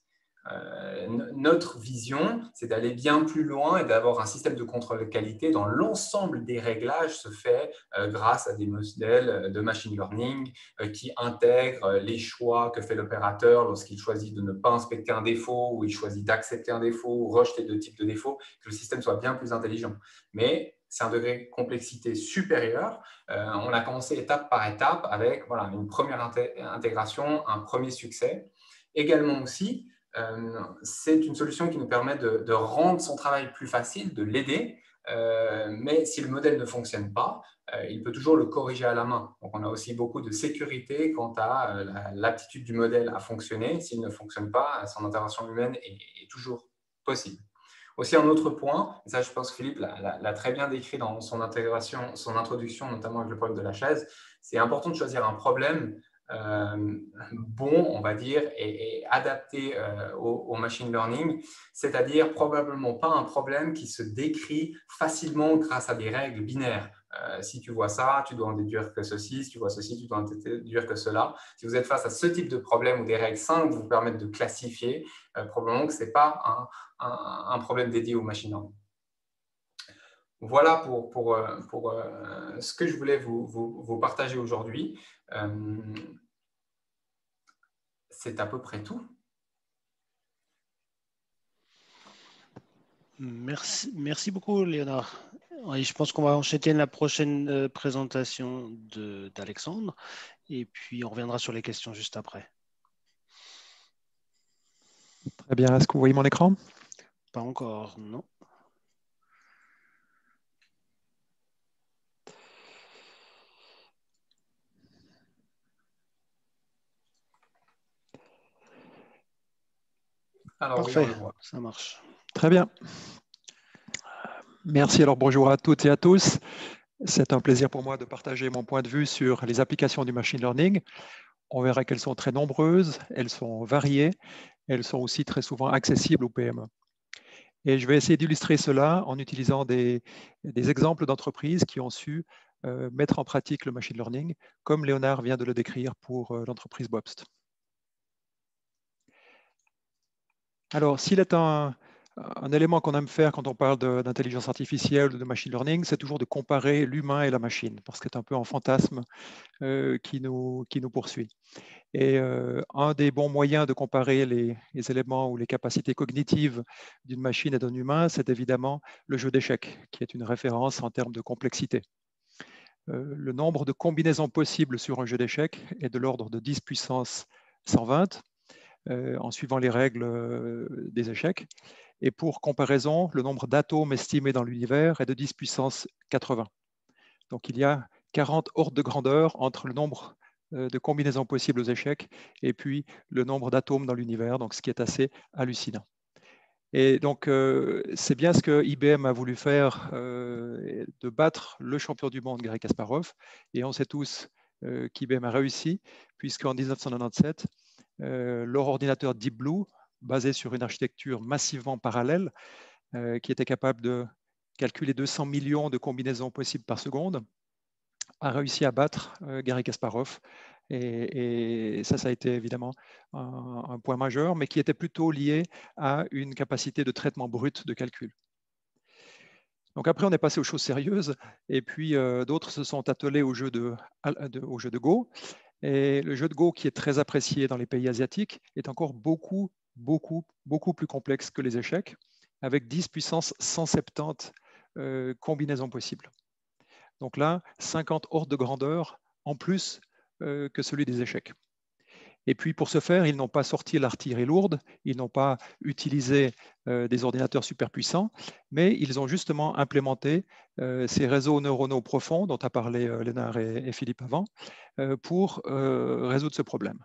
Speaker 4: Notre vision, c'est d'aller bien plus loin et d'avoir un système de contrôle de qualité dont l'ensemble des réglages se fait grâce à des modèles de machine learning qui intègrent les choix que fait l'opérateur lorsqu'il choisit de ne pas inspecter un défaut ou il choisit d'accepter un défaut ou rejeter deux types de défauts, que le système soit bien plus intelligent. Mais c'est un degré de complexité supérieur. On a commencé étape par étape avec voilà, une première intégration, un premier succès. Également aussi, c'est une solution qui nous permet de rendre son travail plus facile, de l'aider, mais si le modèle ne fonctionne pas, il peut toujours le corriger à la main. Donc, on a aussi beaucoup de sécurité quant à l'aptitude du modèle à fonctionner. S'il ne fonctionne pas, son intervention humaine est toujours possible. Aussi, un autre point, et ça je pense que Philippe l'a très bien décrit dans son introduction, notamment avec le problème de la chaise, c'est important de choisir un problème bon, on va dire, et adapté au machine learning, c'est-à-dire probablement pas un problème qui se décrit facilement grâce à des règles binaires. Si tu vois ça, tu dois en déduire que ceci, si tu vois ceci, tu dois en déduire que cela. Si vous êtes face à ce type de problème où des règles simples vous permettent de classifier, probablement que ce n'est pas un problème dédié au machine learning. Voilà pour ce que je voulais vous partager aujourd'hui. C'est à peu près tout.
Speaker 1: Merci beaucoup, Léonard. Et je pense qu'on va enchaîner la prochaine présentation d'Alexandre et puis on reviendra sur les questions juste après.
Speaker 5: Très bien. Est-ce que vous voyez mon écran?
Speaker 1: Pas encore, non.
Speaker 4: Alors,
Speaker 1: parfait,
Speaker 4: oui,
Speaker 1: ça marche.
Speaker 5: Très bien. Merci. Alors, bonjour à toutes et à tous. C'est un plaisir pour moi de partager mon point de vue sur les applications du machine learning. On verra qu'elles sont très nombreuses, elles sont variées, elles sont aussi très souvent accessibles aux PME. Et je vais essayer d'illustrer cela en utilisant des exemples d'entreprises qui ont su mettre en pratique le machine learning, comme Léonard vient de le décrire pour l'entreprise Bobst. Alors, s'il est un élément qu'on aime faire quand on parle d'intelligence artificielle ou de machine learning, c'est toujours de comparer l'humain et la machine, parce que c'est un peu un fantasme qui nous poursuit. Et un des bons moyens de comparer les éléments ou les capacités cognitives d'une machine et d'un humain, c'est évidemment le jeu d'échecs, qui est une référence en termes de complexité. Le nombre de combinaisons possibles sur un jeu d'échecs est de l'ordre de 10 puissance 120, en suivant les règles des échecs. Et pour comparaison, le nombre d'atomes estimés dans l'univers est de 10 puissance 80. Donc il y a 40 ordres de grandeur entre le nombre de combinaisons possibles aux échecs et puis le nombre d'atomes dans l'univers, donc ce qui est assez hallucinant. Et donc, c'est bien ce que IBM a voulu faire, de battre le champion du monde, Garry Kasparov. Et on sait tous qu'IBM a réussi, puisqu'en 1997, leur ordinateur Deep Blue, basé sur une architecture massivement parallèle, qui était capable de calculé 200 millions de combinaisons possibles par seconde, a réussi à battre Garry Kasparov. Et ça a été évidemment un point majeur, mais qui était plutôt lié à une capacité de traitement brut de calcul. Donc après, on est passé aux choses sérieuses, et puis d'autres se sont attelés au jeu de Go. Et le jeu de Go, qui est très apprécié dans les pays asiatiques, est encore beaucoup plus complexe que les échecs, avec 10 puissance 170 combinaisons possibles. Donc là, 50 ordres de grandeur en plus que celui des échecs. Et puis pour ce faire, ils n'ont pas sorti l'artillerie lourde, ils n'ont pas utilisé des ordinateurs super puissants, mais ils ont justement implémenté ces réseaux neuronaux profonds dont a parlé Léonard et Philippe avant, pour résoudre ce problème.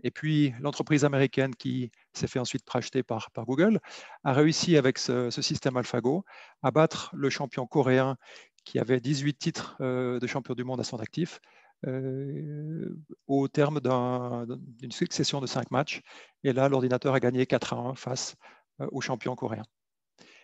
Speaker 5: Et puis l'entreprise américaine qui s'est fait ensuite racheter par Google a réussi avec ce système AlphaGo à battre le champion coréen qui avait 18 titres de champion du monde à son actif, au terme d'une succession de 5 matchs. Et là, l'ordinateur a gagné 4-1 face au champion coréen.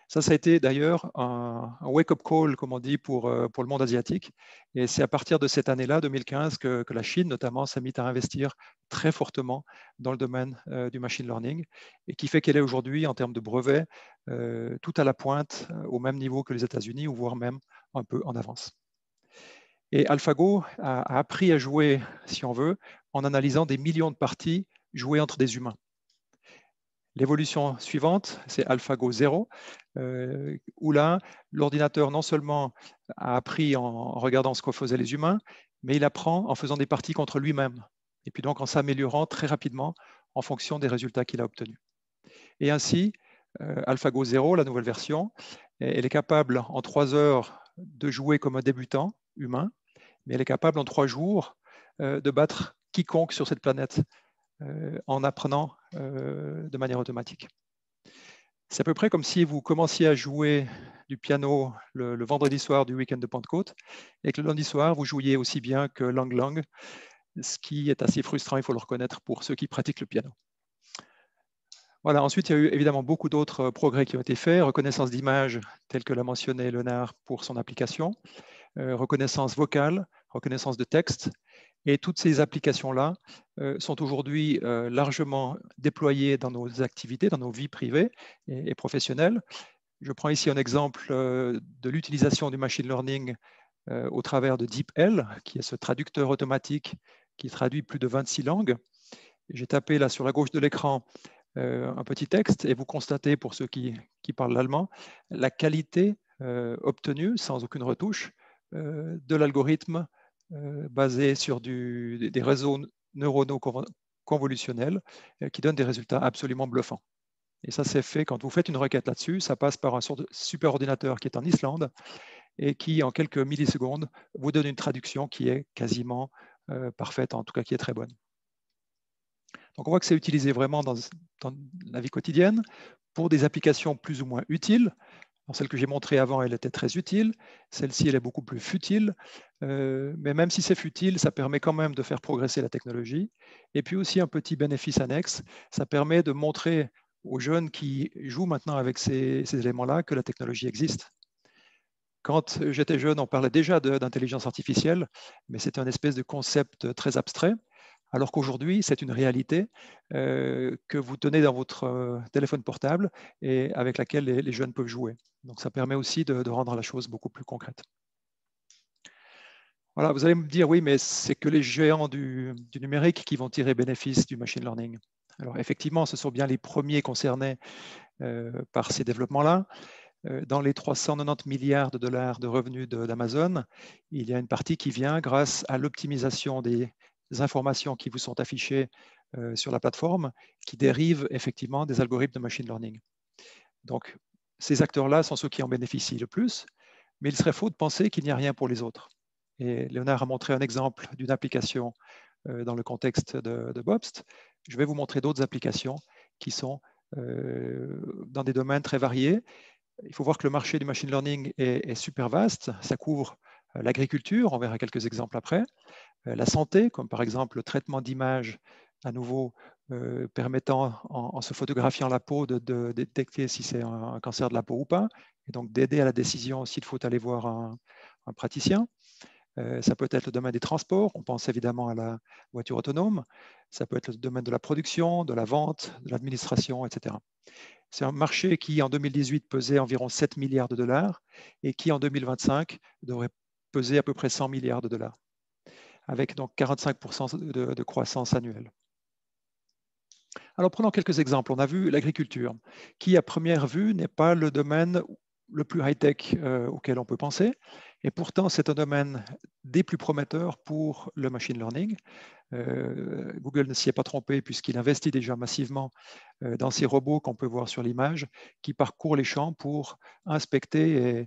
Speaker 5: Ça a été d'ailleurs un wake-up call, comme on dit, pour le monde asiatique. Et c'est à partir de cette année-là, 2015, que la Chine, notamment, s'est mise à investir très fortement dans le domaine du machine learning, et qui fait qu'elle est aujourd'hui, en termes de brevets, tout à la pointe, au même niveau que les États-Unis, ou voire même un peu en avance. Et AlphaGo a appris à jouer, si on veut, en analysant des millions de parties jouées entre des humains. L'évolution suivante, c'est AlphaGo 0, où là, l'ordinateur non seulement a appris en regardant ce que faisaient les humains, mais il apprend en faisant des parties contre lui-même, et puis donc en s'améliorant très rapidement en fonction des résultats qu'il a obtenus. Et ainsi, AlphaGo 0, la nouvelle version, elle est capable en 3 heures de jouer comme un débutant humain, mais elle est capable en 3 jours de battre quiconque sur cette planète en apprenant de manière automatique. C'est à peu près comme si vous commenciez à jouer du piano le vendredi soir du week-end de Pentecôte et que le lundi soir, vous jouiez aussi bien que Lang Lang, ce qui est assez frustrant, il faut le reconnaître, pour ceux qui pratiquent le piano. Voilà. Ensuite, il y a eu évidemment beaucoup d'autres progrès qui ont été faits. Reconnaissance d'images, telle que l'a mentionné Léonard pour son application, reconnaissance vocale, reconnaissance de texte. Et toutes ces applications-là sont aujourd'hui largement déployées dans nos activités, dans nos vies privées et professionnelles. Je prends ici un exemple de l'utilisation du machine learning au travers de DeepL, qui est ce traducteur automatique qui traduit plus de 26 langues. J'ai tapé là sur la gauche de l'écran un petit texte et vous constatez, pour ceux qui parlent l'allemand, la qualité obtenue sans aucune retouche de l'algorithme basé sur des réseaux neuronaux convolutionnels qui donnent des résultats absolument bluffants. Et ça, c'est fait quand vous faites une requête là-dessus, ça passe par un sort de superordinateur qui est en Islande et qui, en quelques millisecondes, vous donne une traduction qui est quasiment parfaite, en tout cas qui est très bonne. Donc on voit que c'est utilisé vraiment dans la vie quotidienne pour des applications plus ou moins utiles. Alors, celle que j'ai montrée avant, elle était très utile. Celle-ci, elle est beaucoup plus futile. Mais même si c'est futile, ça permet quand même de faire progresser la technologie. Et puis aussi un petit bénéfice annexe, ça permet de montrer aux jeunes qui jouent maintenant avec ces éléments-là que la technologie existe. Quand j'étais jeune, on parlait déjà d'intelligence artificielle, mais c'était un espèce de concept très abstrait. Alors qu'aujourd'hui, c'est une réalité que vous tenez dans votre téléphone portable et avec laquelle les jeunes peuvent jouer. Donc ça permet aussi de rendre la chose beaucoup plus concrète. Voilà, vous allez me dire, oui, mais c'est que les géants du numérique qui vont tirer bénéfice du machine learning. Alors effectivement, ce sont bien les premiers concernés par ces développements-là. Dans les 390 milliards de dollars de revenus d'Amazon, il y a une partie qui vient grâce à l'optimisation des informations qui vous sont affichées sur la plateforme, qui dérivent effectivement des algorithmes de machine learning. Donc, ces acteurs-là sont ceux qui en bénéficient le plus, mais il serait faux de penser qu'il n'y a rien pour les autres. Et Léonard a montré un exemple d'une application dans le contexte de Bobst. Je vais vous montrer d'autres applications qui sont dans des domaines très variés. Il faut voir que le marché du machine learning est super vaste. Ça couvre l'agriculture, on verra quelques exemples après, la santé, comme par exemple le traitement d'images à nouveau permettant, en se photographiant la peau, de détecter si c'est un cancer de la peau ou pas, et donc d'aider à la décision s'il faut aller voir un praticien. Ça peut être le domaine des transports, on pense évidemment à la voiture autonome, ça peut être le domaine de la production, de la vente, de l'administration, etc. C'est un marché qui, en 2018, pesait environ 7 milliards de dollars et qui, en 2025, devrait peser à peu près 100 milliards de dollars, avec donc 45% de croissance annuelle. Alors, prenons quelques exemples. On a vu l'agriculture, qui, à première vue, n'est pas le domaine le plus high-tech auquel on peut penser. Et pourtant, c'est un domaine des plus prometteurs pour le machine learning. Google ne s'y est pas trompé puisqu'il investit déjà massivement dans ces robots qu'on peut voir sur l'image, qui parcourent les champs pour inspecter et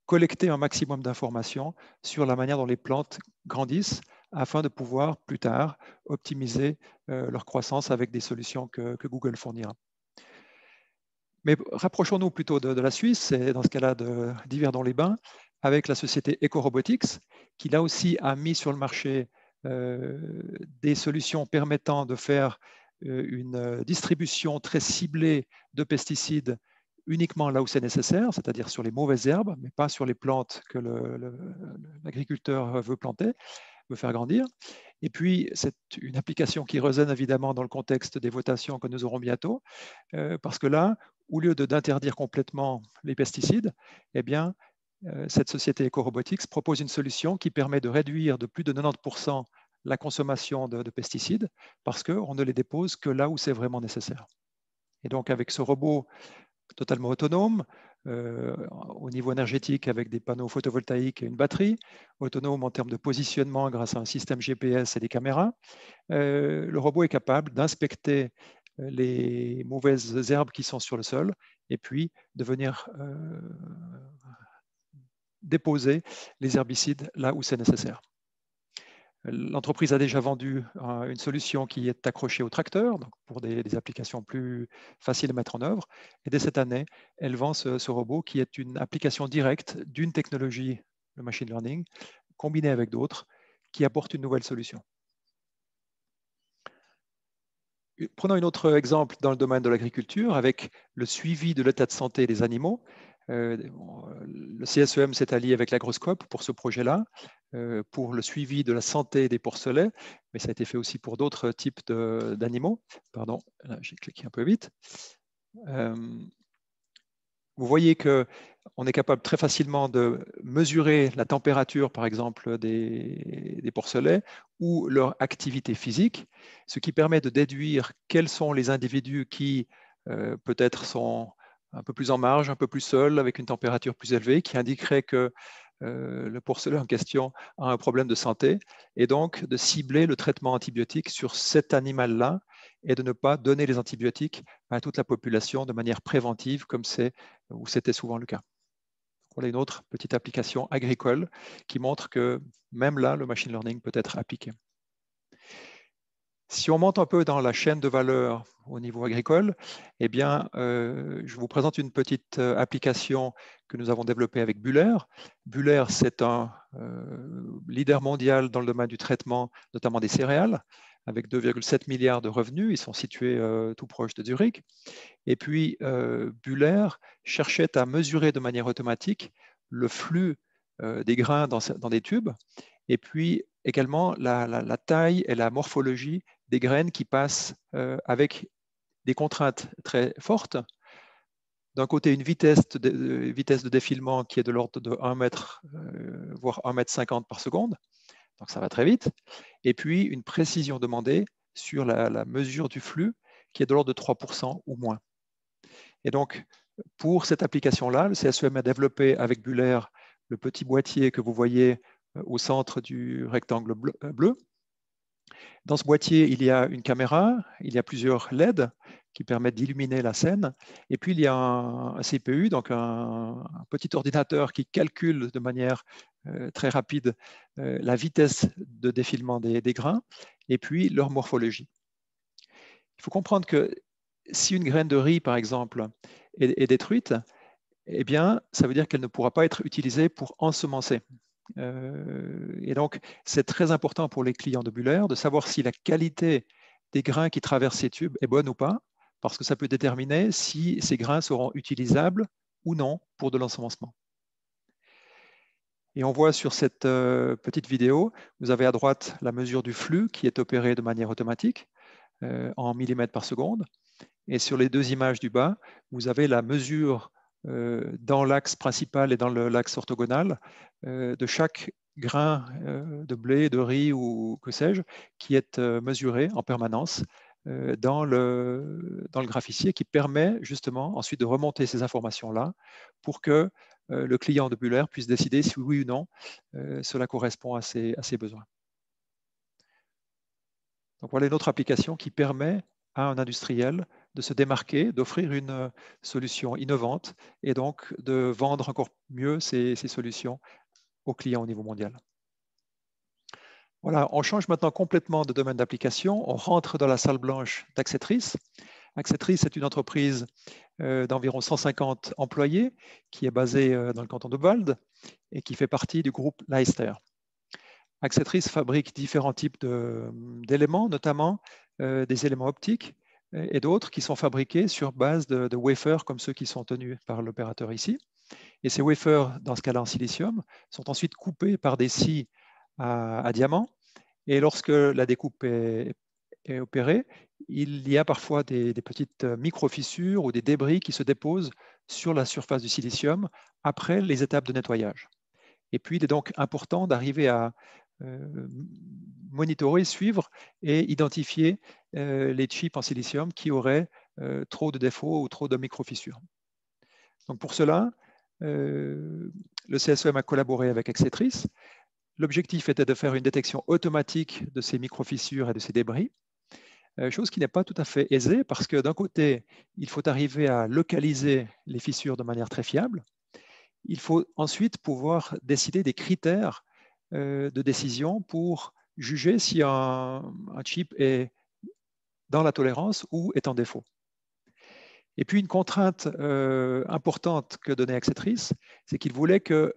Speaker 5: collecter un maximum d'informations sur la manière dont les plantes grandissent afin de pouvoir plus tard optimiser leur croissance avec des solutions que Google fournira. Mais rapprochons-nous plutôt de la Suisse, et dans ce cas-là d'Yverdon-les-Bains, avec la société EcoRobotics, qui là aussi a mis sur le marché des solutions permettant de faire une distribution très ciblée de pesticides uniquement là où c'est nécessaire, c'est-à-dire sur les mauvaises herbes, mais pas sur les plantes que l'agriculteur veut planter, veut faire grandir. Et puis, c'est une application qui résonne évidemment dans le contexte des votations que nous aurons bientôt, parce que là, au lieu d'interdire complètement les pesticides, eh bien, cette société EcoRobotics propose une solution qui permet de réduire de plus de 90% la consommation de pesticides, parce qu'on ne les dépose que là où c'est vraiment nécessaire. Et donc, avec ce robot totalement autonome, au niveau énergétique avec des panneaux photovoltaïques et une batterie, autonome en termes de positionnement grâce à un système GPS et des caméras, le robot est capable d'inspecter les mauvaises herbes qui sont sur le sol et puis de venir déposer les herbicides là où c'est nécessaire. L'entreprise a déjà vendu une solution qui est accrochée au tracteur, donc pour des applications plus faciles à mettre en œuvre. Et dès cette année, elle vend ce robot qui est une application directe d'une technologie, le machine learning, combinée avec d'autres, qui apporte une nouvelle solution. Prenons un autre exemple dans le domaine de l'agriculture avec le suivi de l'état de santé des animaux. Le CSEM s'est allié avec l'Agroscope pour ce projet-là, pour le suivi de la santé des porcelets, mais ça a été fait aussi pour d'autres types d'animaux. Pardon, là j'ai cliqué un peu vite. Vous voyez qu'on est capable très facilement de mesurer la température, par exemple, des porcelets ou leur activité physique, ce qui permet de déduire quels sont les individus qui peut-être sont un peu plus en marge, un peu plus seuls, avec une température plus élevée, qui indiquerait que le porcelet en question a un problème de santé, et donc de cibler le traitement antibiotique sur cet animal-là et de ne pas donner les antibiotiques à toute la population de manière préventive, comme c'était souvent le cas. Voilà une autre petite application agricole qui montre que même là, le machine learning peut être appliqué. Si on monte un peu dans la chaîne de valeur au niveau agricole, eh bien, je vous présente une petite application que nous avons développée avec Buller. Buller, c'est un leader mondial dans le domaine du traitement, notamment des céréales, avec 2,7 milliards de revenus. Ils sont situés tout proche de Zurich. Et puis, Buller cherchait à mesurer de manière automatique le flux des grains dans des tubes, et puis également la taille et la morphologie des graines qui passent avec des contraintes très fortes. D'un côté, une vitesse de défilement qui est de l'ordre de 1 mètre, voire 1,50 m par seconde, donc ça va très vite, et puis une précision demandée sur la mesure du flux qui est de l'ordre de 3% ou moins. Et donc, pour cette application-là, le CSEM a développé avec Buller le petit boîtier que vous voyez au centre du rectangle bleu. Dans ce boîtier, il y a une caméra, il y a plusieurs LED qui permettent d'illuminer la scène, et puis il y a un CPU, donc un petit ordinateur qui calcule de manière très rapide la vitesse de défilement des grains, et puis leur morphologie. Il faut comprendre que si une graine de riz, par exemple, est détruite, eh bien, ça veut dire qu'elle ne pourra pas être utilisée pour ensemencer. Et donc, c'est très important pour les clients de Buller de savoir si la qualité des grains qui traversent ces tubes est bonne ou pas, parce que ça peut déterminer si ces grains seront utilisables ou non pour de l'ensemencement. Et on voit sur cette petite vidéo, vous avez à droite la mesure du flux qui est opéré de manière automatique en millimètres par seconde. Et sur les deux images du bas, vous avez la mesure dans l'axe principal et dans l'axe orthogonal de chaque grain de blé, de riz ou que sais-je, qui est mesuré en permanence dans le graphiциer, qui permet justement ensuite de remonter ces informations-là pour que le client de Buller puisse décider si oui ou non cela correspond à ses besoins. Donc voilà une autre application qui permet à un industriel de se démarquer, d'offrir une solution innovante et donc de vendre encore mieux ces solutions aux clients au niveau mondial. Voilà, on change maintenant complètement de domaine d'application. On rentre dans la salle blanche d'Axetris. Axetris est une entreprise d'environ 150 employés qui est basée dans le canton de Vaud et qui fait partie du groupe Leister. Axetris fabrique différents types d'éléments, notamment des éléments optiques et d'autres qui sont fabriqués sur base de wafers comme ceux qui sont tenus par l'opérateur ici. Et ces wafers, dans ce cas-là en silicium, sont ensuite coupés par des scies à diamant. Et lorsque la découpe est opérée, il y a parfois des petites micro-fissures ou des débris qui se déposent sur la surface du silicium après les étapes de nettoyage. Et puis, il est donc important d'arriver à monitorer, suivre et identifier les chips en silicium qui auraient trop de défauts ou trop de micro-fissures. Donc pour cela, le CSEM a collaboré avec Axetris. L'objectif était de faire une détection automatique de ces micro-fissures et de ces débris, chose qui n'est pas tout à fait aisée parce que d'un côté, il faut arriver à localiser les fissures de manière très fiable. Il faut ensuite pouvoir décider des critères de décision pour juger si un chip est dans la tolérance ou est en défaut. Et puis une contrainte importante que donnait Axetris, c'est qu'il voulait qu'il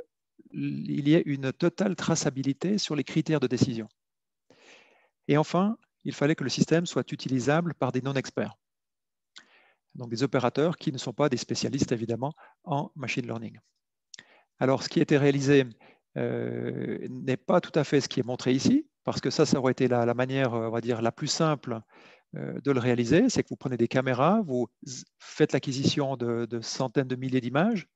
Speaker 5: y ait une totale traçabilité sur les critères de décision. Et enfin, il fallait que le système soit utilisable par des non-experts, donc des opérateurs qui ne sont pas des spécialistes évidemment en machine learning. Alors ce qui a été réalisé n'est pas tout à fait ce qui est montré ici, parce que ça aurait été la manière, on va dire, la plus simple de le réaliser, c'est que vous prenez des caméras, vous faites l'acquisition de centaines de milliers d'images,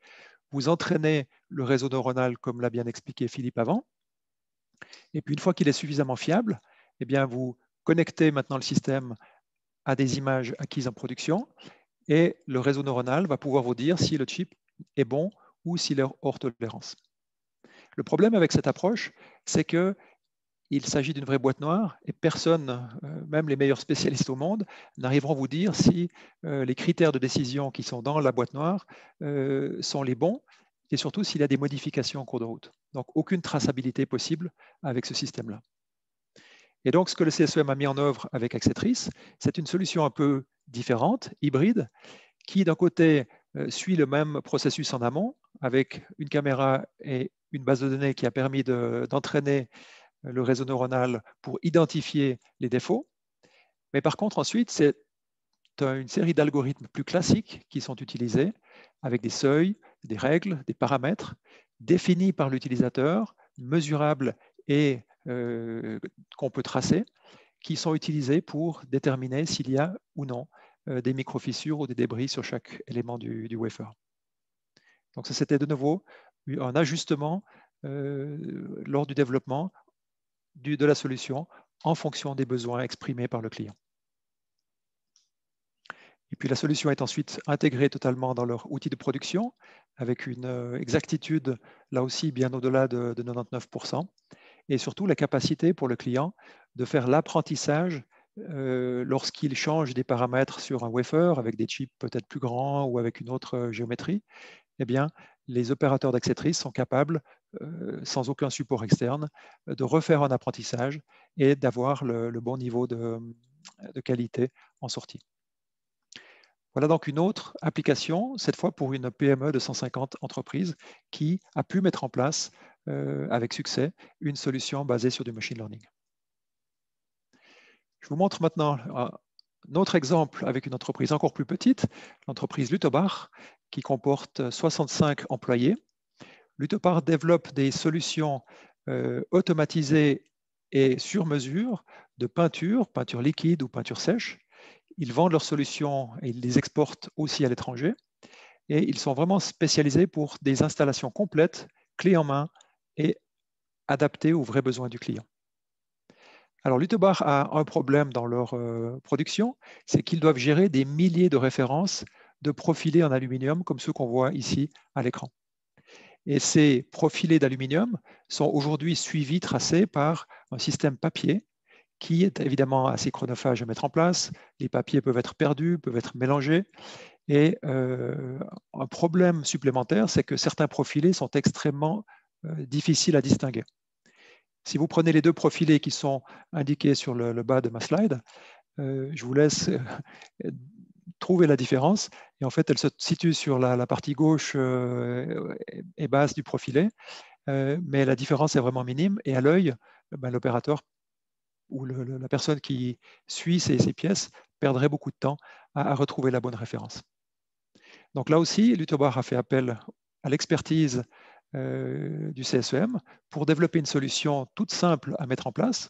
Speaker 5: vous entraînez le réseau neuronal comme l'a bien expliqué Philippe avant, et puis une fois qu'il est suffisamment fiable, eh bien vous connectez maintenant le système à des images acquises en production, et le réseau neuronal va pouvoir vous dire si le chip est bon ou s'il est hors tolérance. Le problème avec cette approche, c'est que il s'agit d'une vraie boîte noire et personne, même les meilleurs spécialistes au monde, n'arriveront à vous dire si les critères de décision qui sont dans la boîte noire sont les bons et surtout s'il y a des modifications en cours de route. Donc, aucune traçabilité possible avec ce système-là. Et donc, ce que le CSEM a mis en œuvre avec Axetris, c'est une solution un peu différente, hybride, qui d'un côté suit le même processus en amont avec une caméra et une base de données qui a permis d'entraîner le réseau neuronal pour identifier les défauts. Mais par contre, ensuite, c'est une série d'algorithmes plus classiques qui sont utilisés avec des seuils, des règles, des paramètres définis par l'utilisateur, mesurables et qu'on peut tracer, qui sont utilisés pour déterminer s'il y a ou non des micro-fissures ou des débris sur chaque élément du wafer. Donc ça, c'était de nouveau un ajustement lors du développement de la solution en fonction des besoins exprimés par le client. Et puis la solution est ensuite intégrée totalement dans leur outil de production avec une exactitude là aussi bien au-delà de 99% et surtout la capacité pour le client de faire l'apprentissage lorsqu'il change des paramètres sur un wafer avec des chips peut-être plus grands ou avec une autre géométrie. Eh bien, les opérateurs d'Axetris sont capables, sans aucun support externe, de refaire un apprentissage et d'avoir le bon niveau de qualité en sortie. Voilà donc une autre application, cette fois pour une PME de 150 entreprises qui a pu mettre en place avec succès une solution basée sur du machine learning. Je vous montre maintenant un autre exemple avec une entreprise encore plus petite, l'entreprise Lutobar, qui comporte 65 employés. Lutobar développe des solutions automatisées et sur mesure de peinture liquide ou peinture sèche. Ils vendent leurs solutions et ils les exportent aussi à l'étranger. Et ils sont vraiment spécialisés pour des installations complètes, clés en main et adaptées aux vrais besoins du client. Alors, Lutobar a un problème dans leur production, c'est qu'ils doivent gérer des milliers de références de profilés en aluminium comme ceux qu'on voit ici à l'écran. Et ces profilés d'aluminium sont aujourd'hui suivis, tracés par un système papier qui est évidemment assez chronophage à mettre en place. Les papiers peuvent être perdus, peuvent être mélangés. Et un problème supplémentaire, c'est que certains profilés sont extrêmement difficiles à distinguer. Si vous prenez les deux profilés qui sont indiqués sur le bas de ma slide, je vous laisse trouver la différence. Et en fait, elle se situe sur la partie gauche et basse du profilet, mais la différence est vraiment minime. Et à l'œil, l'opérateur ou la personne qui suit ces pièces perdrait beaucoup de temps à retrouver la bonne référence. Donc là aussi, Lutobar a fait appel à l'expertise du CSEM pour développer une solution toute simple à mettre en place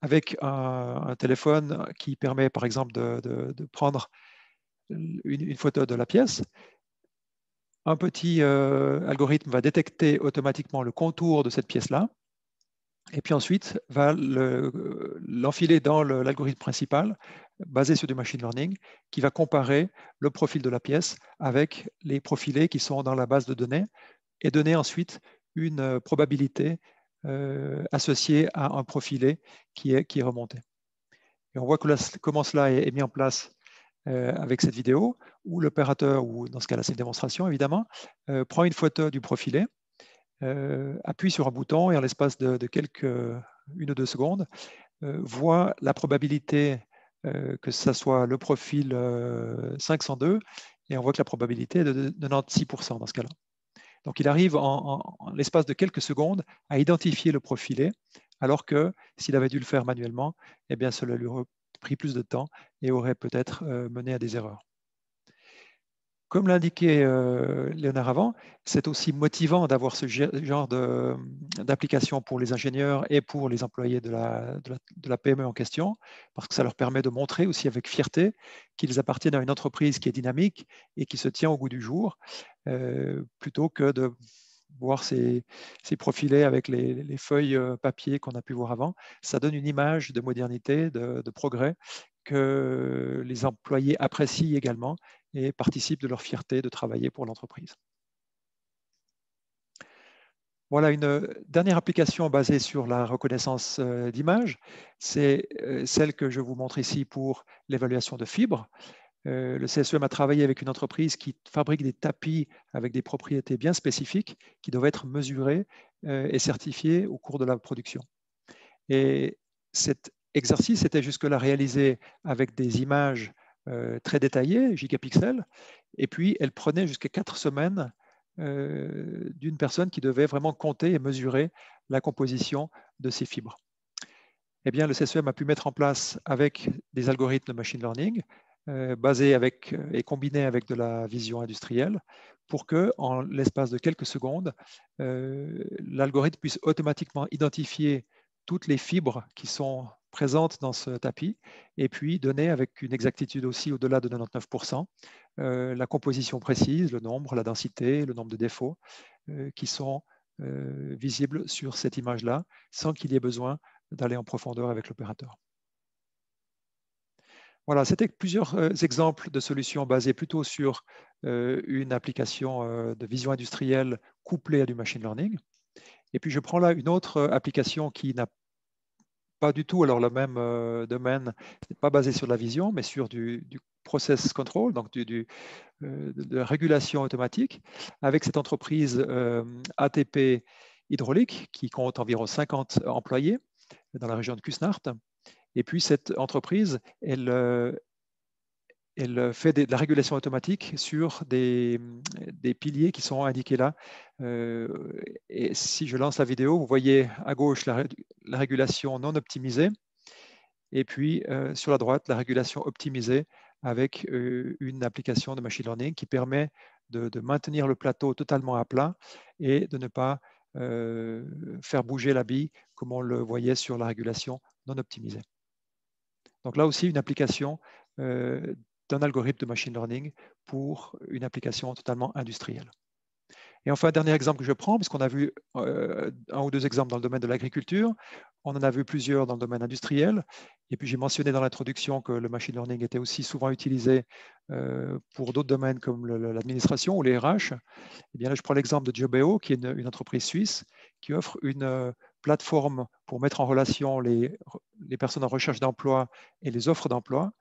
Speaker 5: avec un téléphone qui permet par exemple de prendre une photo de la pièce. Un petit algorithme va détecter automatiquement le contour de cette pièce-là et puis ensuite va l'enfiler dans l'algorithme principal basé sur du machine learning qui va comparer le profil de la pièce avec les profilés qui sont dans la base de données et donner ensuite une probabilité associée à un profilé qui est remonté. Et on voit comment cela est mis en place avec cette vidéo où l'opérateur, ou dans ce cas-là c'est une démonstration évidemment, prend une photo du profilé, appuie sur un bouton et en l'espace de une ou deux secondes, voit la probabilité que ce soit le profil 502 et on voit que la probabilité est de 96% dans ce cas-là. Donc il arrive en l'espace de quelques secondes à identifier le profilé, alors que s'il avait dû le faire manuellement, eh bien cela lui aurait pris plus de temps et aurait peut-être mené à des erreurs. Comme l'indiquait Léonard avant, c'est aussi motivant d'avoir ce genre d'application pour les ingénieurs et pour les employés de la PME en question, parce que ça leur permet de montrer aussi avec fierté qu'ils appartiennent à une entreprise qui est dynamique et qui se tient au goût du jour, plutôt que de voir ces profilés avec les feuilles papier qu'on a pu voir avant. Ça donne une image de modernité, de progrès que les employés apprécient également et participent de leur fierté de travailler pour l'entreprise. Voilà une dernière application basée sur la reconnaissance d'image. C'est celle que je vous montre ici pour l'évaluation de fibres. Le CSEM a travaillé avec une entreprise qui fabrique des tapis avec des propriétés bien spécifiques qui doivent être mesurées et certifiées au cours de la production. Et cet exercice était jusque-là réalisé avec des images très détaillées, gigapixels, et puis elle prenait jusqu'à 4 semaines d'une personne qui devait vraiment compter et mesurer la composition de ces fibres. Eh bien, le CSEM a pu mettre en place avec des algorithmes de machine learning basés et combinés avec de la vision industrielle pour que, en l'espace de quelques secondes, l'algorithme puisse automatiquement identifier toutes les fibres qui sont présentes dans ce tapis et puis donner avec une exactitude aussi au-delà de 99% la composition précise, le nombre, la densité, le nombre de défauts qui sont visibles sur cette image-là sans qu'il y ait besoin d'aller en profondeur avec l'opérateur. Voilà, c'était plusieurs exemples de solutions basées plutôt sur une application de vision industrielle couplée à du machine learning. Et puis je prends là une autre application qui n'a pas du tout alors le même domaine, n'est pas basé sur la vision, mais sur du process control, donc de régulation automatique, avec cette entreprise ATP Hydraulique qui compte environ 50 employés dans la région de Küsnacht. Et puis cette entreprise, elle fait de la régulation automatique sur des piliers qui sont indiqués là. Et si je lance la vidéo, vous voyez à gauche la régulation non optimisée. Et puis, sur la droite, la régulation optimisée avec une application de machine learning qui permet de maintenir le plateau totalement à plat et de ne pas faire bouger la bille comme on le voyait sur la régulation non optimisée. Donc là aussi, une application d'un algorithme de machine learning pour une application totalement industrielle. Et enfin, dernier exemple que je prends, puisqu'on a vu un ou deux exemples dans le domaine de l'agriculture, on en a vu plusieurs dans le domaine industriel, et puis j'ai mentionné dans l'introduction que le machine learning était aussi souvent utilisé pour d'autres domaines comme l'administration ou les RH. Eh bien là, je prends l'exemple de Jobeo, qui est une entreprise suisse qui offre une plateforme pour mettre en relation les personnes en recherche d'emploi et les offres d'emploi.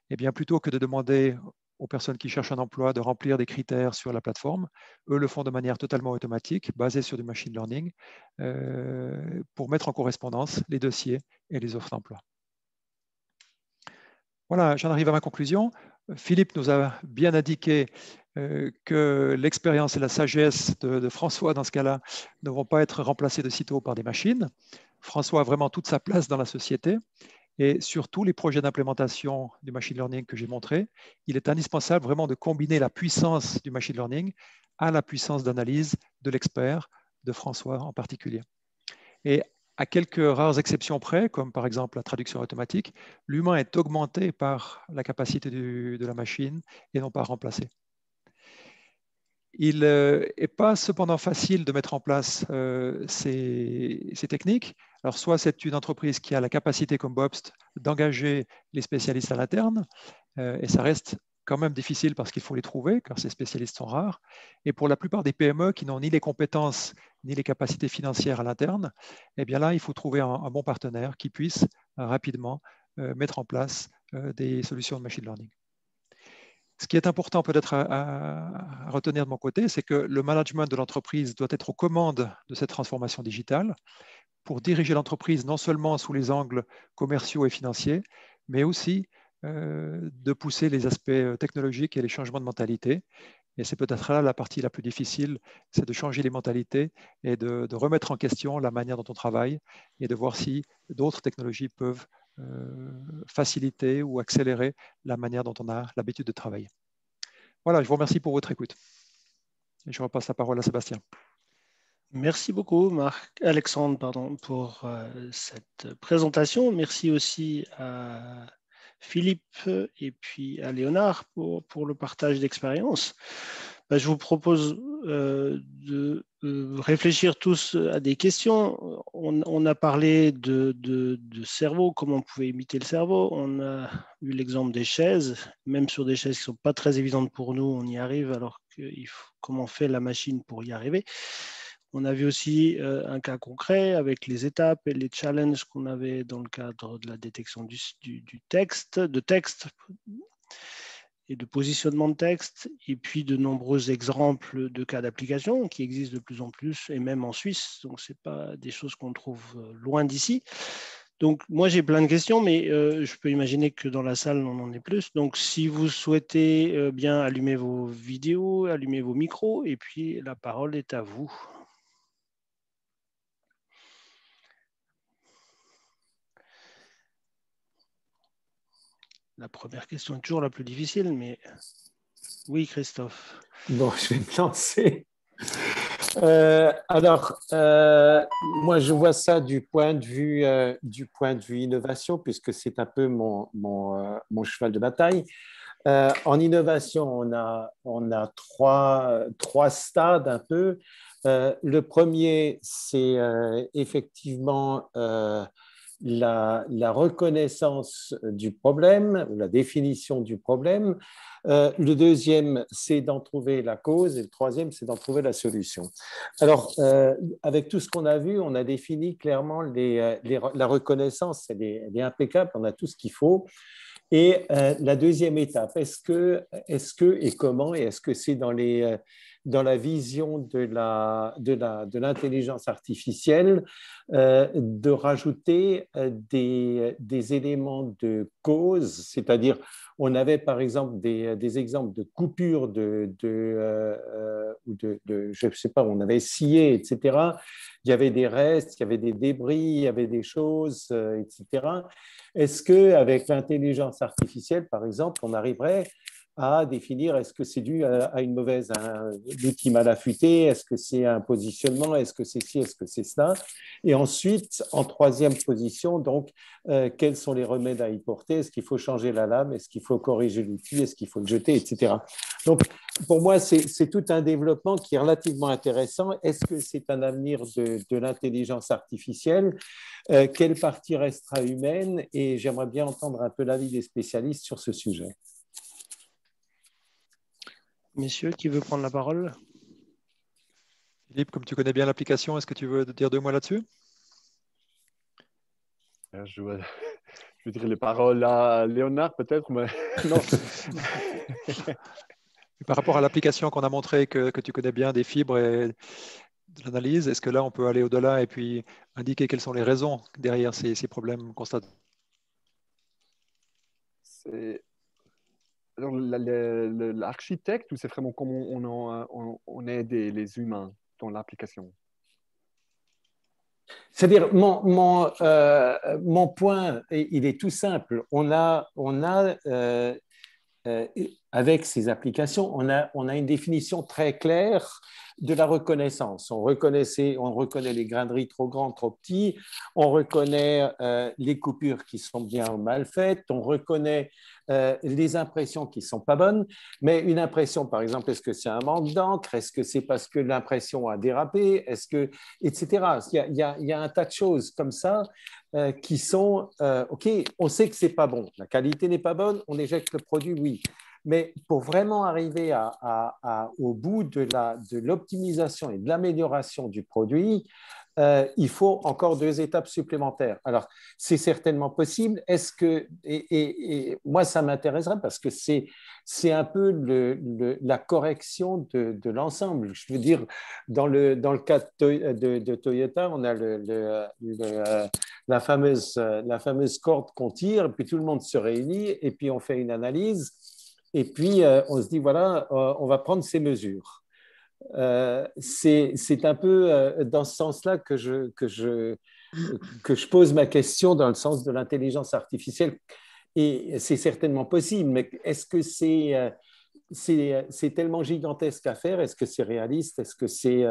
Speaker 5: Eh bien, plutôt que de demander aux personnes qui cherchent un emploi de remplir des critères sur la plateforme, eux le font de manière totalement automatique, basée sur du machine learning, pour mettre en correspondance les dossiers et les offres d'emploi. Voilà, j'en arrive à ma conclusion. Philippe nous a bien indiqué que l'expérience et la sagesse de François, dans ce cas-là, ne vont pas être remplacées de sitôt par des machines. François a vraiment toute sa place dans la société. Et sur tous les projets d'implémentation du machine learning que j'ai montré, il est indispensable vraiment de combiner la puissance du machine learning à la puissance d'analyse de l'expert, de François en particulier. Et à quelques rares exceptions près, comme par exemple la traduction automatique, l'humain est augmenté par la capacité de la machine et non pas remplacé. Il n'est pas cependant facile de mettre en place ces techniques. Alors, soit c'est une entreprise qui a la capacité, comme Bobst, d'engager les spécialistes à l'interne, et ça reste quand même difficile parce qu'il faut les trouver, car ces spécialistes sont rares. Et pour la plupart des PME qui n'ont ni les compétences ni les capacités financières à l'interne, eh bien là, il faut trouver un bon partenaire qui puisse rapidement mettre en place des solutions de machine learning. Ce qui est important peut-être à retenir de mon côté, c'est que le management de l'entreprise doit être aux commandes de cette transformation digitale pour diriger l'entreprise non seulement sous les angles commerciaux et financiers, mais aussi de pousser les aspects technologiques et les changements de mentalité. Et c'est peut-être là la partie la plus difficile, c'est de changer les mentalités et de remettre en question la manière dont on travaille et de voir si d'autres technologies peuvent faciliter ou accélérer la manière dont on a l'habitude de travailler. Voilà, je vous remercie pour votre écoute. Et je repasse la parole à Sébastien.
Speaker 1: Merci beaucoup, Alexandre, pour cette présentation. Merci aussi à Philippe et puis à Léonard pour le partage d'expérience. Je vous propose de réfléchir tous à des questions. On a parlé de cerveau, comment on pouvait imiter le cerveau. On a eu l'exemple des chaises, même sur des chaises qui ne sont pas très évidentes pour nous, on y arrive, alors comment fait la machine pour y arriver. On a vu aussi un cas concret avec les étapes et les challenges qu'on avait dans le cadre de la détection du texte et de positionnement de texte, et puis de nombreux exemples de cas d'application qui existent de plus en plus, et même en Suisse. Donc, ce n'est pas des choses qu'on trouve loin d'ici. Donc, moi, j'ai plein de questions, mais je peux imaginer que dans la salle, on en ait plus. Donc, si vous souhaitez bien allumer vos vidéos, allumer vos micros, et puis la parole est à vous. La première question est toujours la plus difficile, mais oui, Christophe.
Speaker 6: Bon, je vais me lancer. Moi, je vois ça du point de vue innovation, puisque c'est un peu mon cheval de bataille. En innovation, on a trois stades un peu. Le premier, c'est effectivement la reconnaissance du problème, la définition du problème. Le deuxième, c'est d'en trouver la cause, et le troisième, c'est d'en trouver la solution. Alors, avec tout ce qu'on a vu, on a défini clairement la reconnaissance, elle est impeccable, on a tout ce qu'il faut. Et la deuxième étape, est-ce que et comment, et est-ce que c'est dans dans la vision de l'intelligence artificielle, de rajouter des éléments de cause, c'est-à-dire on avait par exemple des exemples de coupures je ne sais pas, on avait scié, etc. Il y avait des restes, il y avait des débris, il y avait des choses, etc. Est-ce qu'avec l'intelligence artificielle, par exemple, on arriverait à définir est-ce que c'est dû à une mauvaise, l'outil mal affûté, est-ce que c'est un positionnement, est-ce que c'est ci, est-ce que c'est cela? Et ensuite, en troisième position, donc, quels sont les remèdes à y porter? Est-ce qu'il faut changer la lame? Est-ce qu'il faut corriger l'outil? Est-ce qu'il faut le jeter, etc. Donc, pour moi, c'est tout un développement qui est relativement intéressant. Est-ce que c'est un avenir de l'intelligence artificielle? Quelle partie restera humaine? Et j'aimerais bien entendre un peu l'avis des spécialistes sur ce sujet.
Speaker 1: Messieurs, qui veut prendre la parole?
Speaker 5: Philippe, comme tu connais bien l'application, est-ce que tu veux dire 2 mots là-dessus?
Speaker 3: Je veux dire les paroles à Léonard, peut-être, mais non.
Speaker 5: Par rapport à l'application qu'on a montré que tu connais bien des fibres et de l'analyse, est-ce que là, on peut aller au-delà et puis indiquer quelles sont les raisons derrière ces problèmes constatés?
Speaker 3: Alors, l'architecte, ou c'est vraiment comment on aide les humains dans l'application?
Speaker 6: C'est-à-dire, mon point, il est tout simple. Avec ces applications, on a une définition très claire de la reconnaissance. On reconnaît les graineries trop grands, trop petits, on reconnaît les coupures qui sont bien ou mal faites, on reconnaît les impressions qui ne sont pas bonnes, mais une impression, par exemple, est-ce que c'est un manque d'encre, est-ce que c'est parce que l'impression a dérapé, etc. Il y a un tas de choses comme ça qui sont, OK, on sait que ce n'est pas bon, la qualité n'est pas bonne, on éjecte le produit, oui. Mais pour vraiment arriver au bout de l'optimisation et de l'amélioration du produit, il faut encore 2 étapes supplémentaires. Alors, c'est certainement possible. Et moi, ça m'intéresserait parce que c'est un peu la correction de l'ensemble. Je veux dire, dans le cas de Toyota, on a la fameuse corde qu'on tire, puis tout le monde se réunit, et puis on fait une analyse, et puis on se dit, voilà, on va prendre ces mesures. C'est un peu dans ce sens-là que je pose ma question dans le sens de l'intelligence artificielle. Et c'est certainement possible, mais est-ce que c'est tellement gigantesque à faire? Est-ce que c'est réaliste? Est-ce que c'est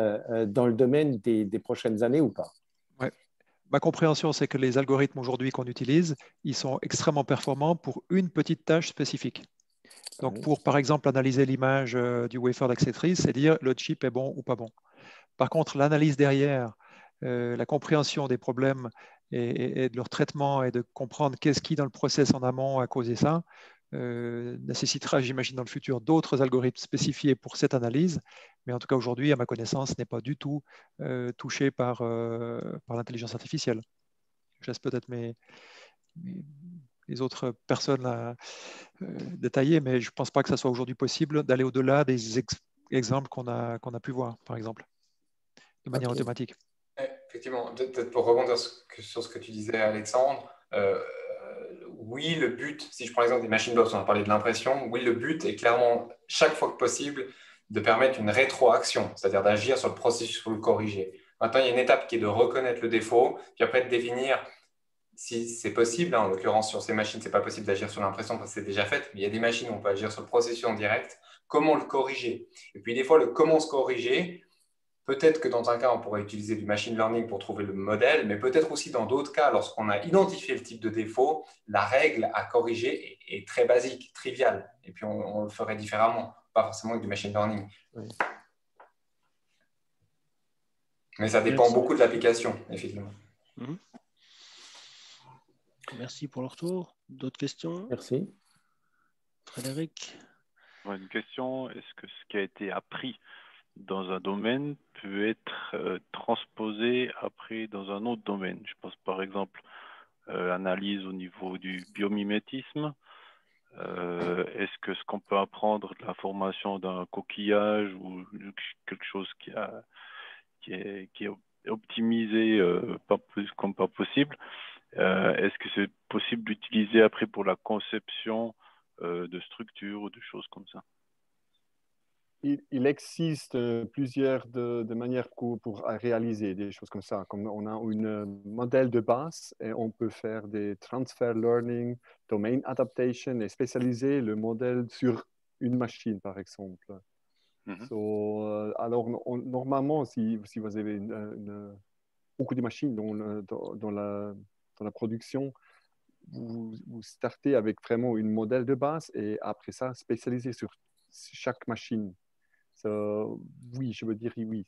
Speaker 6: dans le domaine des prochaines années ou pas?
Speaker 5: Ouais. Ma compréhension, c'est que les algorithmes aujourd'hui qu'on utilise, ils sont extrêmement performants pour une petite tâche spécifique. Donc, pour, par exemple, analyser l'image du wafer d'acceptrice, c'est dire le chip est bon ou pas bon. Par contre, l'analyse derrière, la compréhension des problèmes et de leur traitement et de comprendre qu'est-ce qui, dans le process en amont, a causé ça, nécessitera, j'imagine, dans le futur, d'autres algorithmes spécifiés pour cette analyse. Mais en tout cas, aujourd'hui, à ma connaissance, n'est pas du tout touché par l'intelligence artificielle. Je laisse peut-être les autres personnes à détailler, mais je ne pense pas que ça soit aujourd'hui possible d'aller au-delà des exemples qu'on a pu voir, par exemple, de manière automatique.
Speaker 4: Effectivement, peut-être pour rebondir sur ce que tu disais, Alexandre, oui, le but, si je prends l'exemple des machine box, on a parlé de l'impression, oui, le but est clairement, chaque fois que possible, de permettre une rétroaction, c'est-à-dire d'agir sur le processus pour le corriger. Maintenant, il y a une étape qui est de reconnaître le défaut, puis après de définir si c'est possible. En l'occurrence, sur ces machines, ce n'est pas possible d'agir sur l'impression parce que c'est déjà fait, mais il y a des machines où on peut agir sur le processus en direct. Comment le corriger? Et puis, des fois, le comment se corriger, peut-être que dans un cas, on pourrait utiliser du machine learning pour trouver le modèle, mais peut-être aussi dans d'autres cas, lorsqu'on a identifié le type de défaut, la règle à corriger est très basique, triviale. Et puis, on le ferait différemment, pas forcément avec du machine learning. Oui. Mais ça dépend beaucoup de l'application, effectivement.
Speaker 1: Merci pour le retour. D'autres questions?
Speaker 6: Merci.
Speaker 1: Frédéric?
Speaker 7: Une question, est-ce que ce qui a été appris dans un domaine peut être transposé après dans un autre domaine? Je pense par exemple analyse au niveau du biomimétisme, Est-ce que ce qu'on peut apprendre de la formation d'un coquillage ou quelque chose qui est optimisé comme pas possible, est-ce que c'est possible d'utiliser après pour la conception de structures ou de choses comme ça?
Speaker 3: Il existe plusieurs de manières pour réaliser des choses comme ça. Comme on a un modèle de base et on peut faire des transfer learning, domain adaptation et spécialiser le modèle sur une machine, par exemple. Alors, normalement, si vous avez beaucoup de machines dans la production, vous startez avec vraiment un modèle de base et après ça, spécialiser sur chaque machine. Oui, je veux dire oui.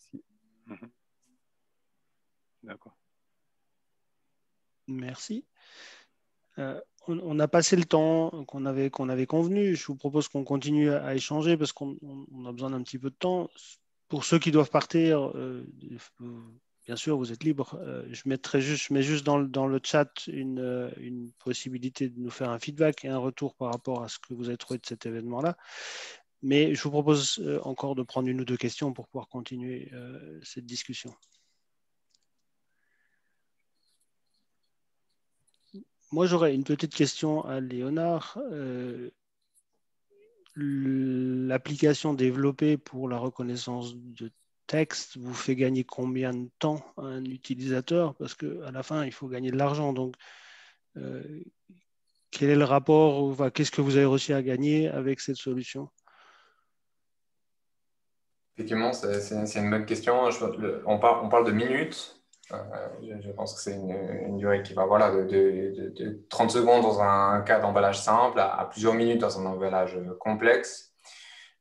Speaker 7: D'accord.
Speaker 1: Merci. On a passé le temps qu'on avait convenu. Je vous propose qu'on continue à échanger parce qu'on a besoin d'un petit peu de temps. Pour ceux qui doivent partir, bien sûr, vous êtes libre. Je mets juste dans le chat une possibilité de nous faire un feedback et un retour par rapport à ce que vous avez trouvé de cet événement-là. Mais je vous propose encore de prendre une ou deux questions pour pouvoir continuer cette discussion. Moi, j'aurais une petite question à Léonard. L'application développée pour la reconnaissance de texte vous fait gagner combien de temps à un utilisateur? Parce qu'à la fin, il faut gagner de l'argent. Donc, quel est le rapport? Enfin, qu'est-ce que vous avez réussi à gagner avec cette solution?
Speaker 4: Effectivement, c'est une bonne question. On parle de minutes. Je pense que c'est une durée qui va de 30 secondes dans un cas d'emballage simple à plusieurs minutes dans un emballage complexe.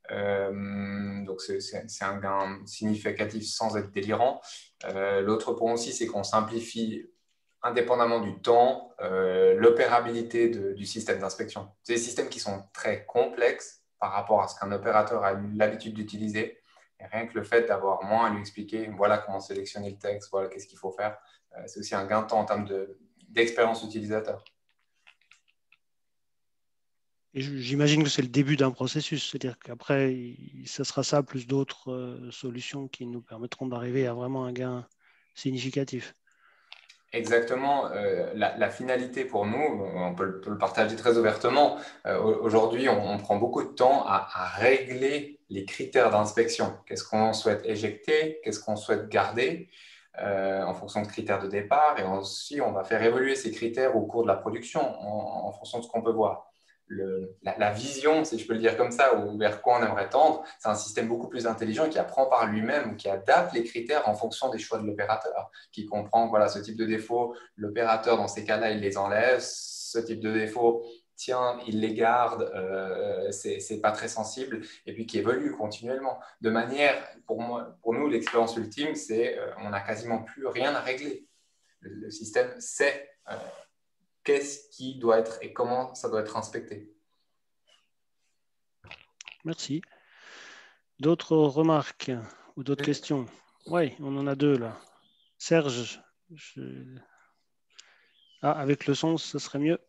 Speaker 4: Donc, c'est un gain significatif sans être délirant. L'autre point aussi, c'est qu'on simplifie indépendamment du temps l'opérabilité du système d'inspection. C'est des systèmes qui sont très complexes par rapport à ce qu'un opérateur a l'habitude d'utiliser. Et rien que le fait d'avoir moins à lui expliquer, voilà comment sélectionner le texte, voilà qu'est-ce qu'il faut faire, c'est aussi un gain de temps en termes d'expérience utilisateur.
Speaker 1: Et j'imagine que c'est le début d'un processus, c'est-à-dire qu'après, ce sera ça plus d'autres solutions qui nous permettront d'arriver à vraiment un gain significatif.
Speaker 4: Exactement. La finalité pour nous, on peut le partager très ouvertement. Aujourd'hui, on prend beaucoup de temps à régler les critères d'inspection. Qu'est-ce qu'on souhaite éjecter? Qu'est-ce qu'on souhaite garder en fonction de critères de départ? Et aussi, on va faire évoluer ces critères au cours de la production en fonction de ce qu'on peut voir. La vision, si je peux le dire comme ça, ou vers quoi on aimerait tendre, c'est un système beaucoup plus intelligent qui apprend par lui-même ou qui adapte les critères en fonction des choix de l'opérateur, qui comprend voilà, ce type de défaut, l'opérateur dans ces cas-là, il les enlève, ce type de défaut, tiens, il les garde, c'est pas très sensible, et puis qui évolue continuellement. De manière, pour nous, l'expérience ultime, c'est on n'a quasiment plus rien à régler. Le système sait qu'est-ce qui doit être et comment ça doit être inspecté.
Speaker 1: Merci. D'autres remarques ou d'autres questions? Oui, on en a deux là. Serge, avec le son, ce serait mieux.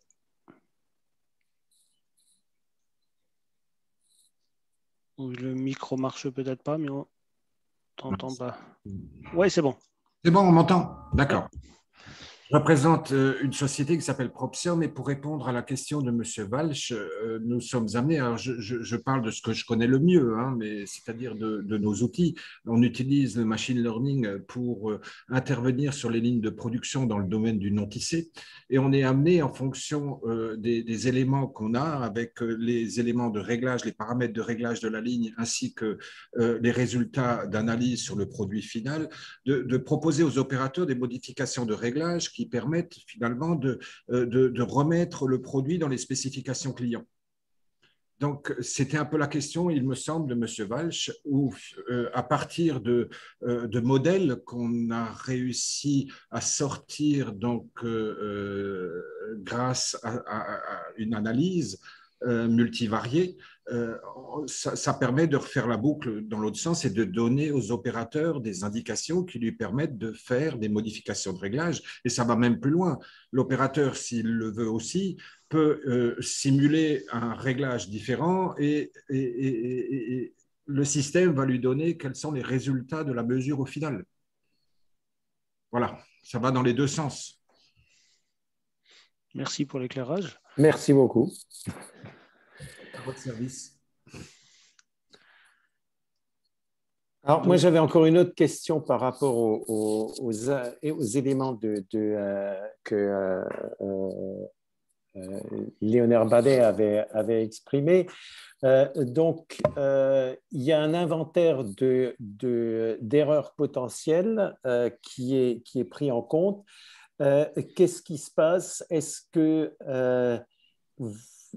Speaker 1: Ou le micro marche peut-être pas, mais on t'entend pas. Oui, c'est bon.
Speaker 8: C'est bon, on m'entend? D'accord. Je représente une société qui s'appelle Propsium et pour répondre à la question de M. Walsh, nous sommes amenés, alors je parle de ce que je connais le mieux, hein, mais c'est-à-dire de nos outils. On utilise le machine learning pour intervenir sur les lignes de production dans le domaine du non-tissé et on est amené en fonction des éléments qu'on a avec les éléments de réglage, les paramètres de réglage de la ligne ainsi que les résultats d'analyse sur le produit final, de proposer aux opérateurs des modifications de réglage qui permettent finalement de remettre le produit dans les spécifications clients. Donc, c'était un peu la question, il me semble, de M. Walsh, où à partir de modèles qu'on a réussi à sortir donc, grâce à une analyse, multivariés, ça permet de refaire la boucle dans l'autre sens et de donner aux opérateurs des indications qui lui permettent de faire des modifications de réglage. Et ça va même plus loin. L'opérateur, s'il le veut aussi, peut simuler un réglage différent et le système va lui donner quels sont les résultats de la mesure au final. Voilà, ça va dans les deux sens.
Speaker 1: Merci pour l'éclairage.
Speaker 6: Merci beaucoup.
Speaker 8: À votre service.
Speaker 6: Alors, moi, j'avais encore une autre question par rapport aux éléments que Léonard Badet avait exprimé. Donc, il y a un inventaire d'erreurs potentielles qui est pris en compte. Qu'est-ce qui se passe? Est-ce que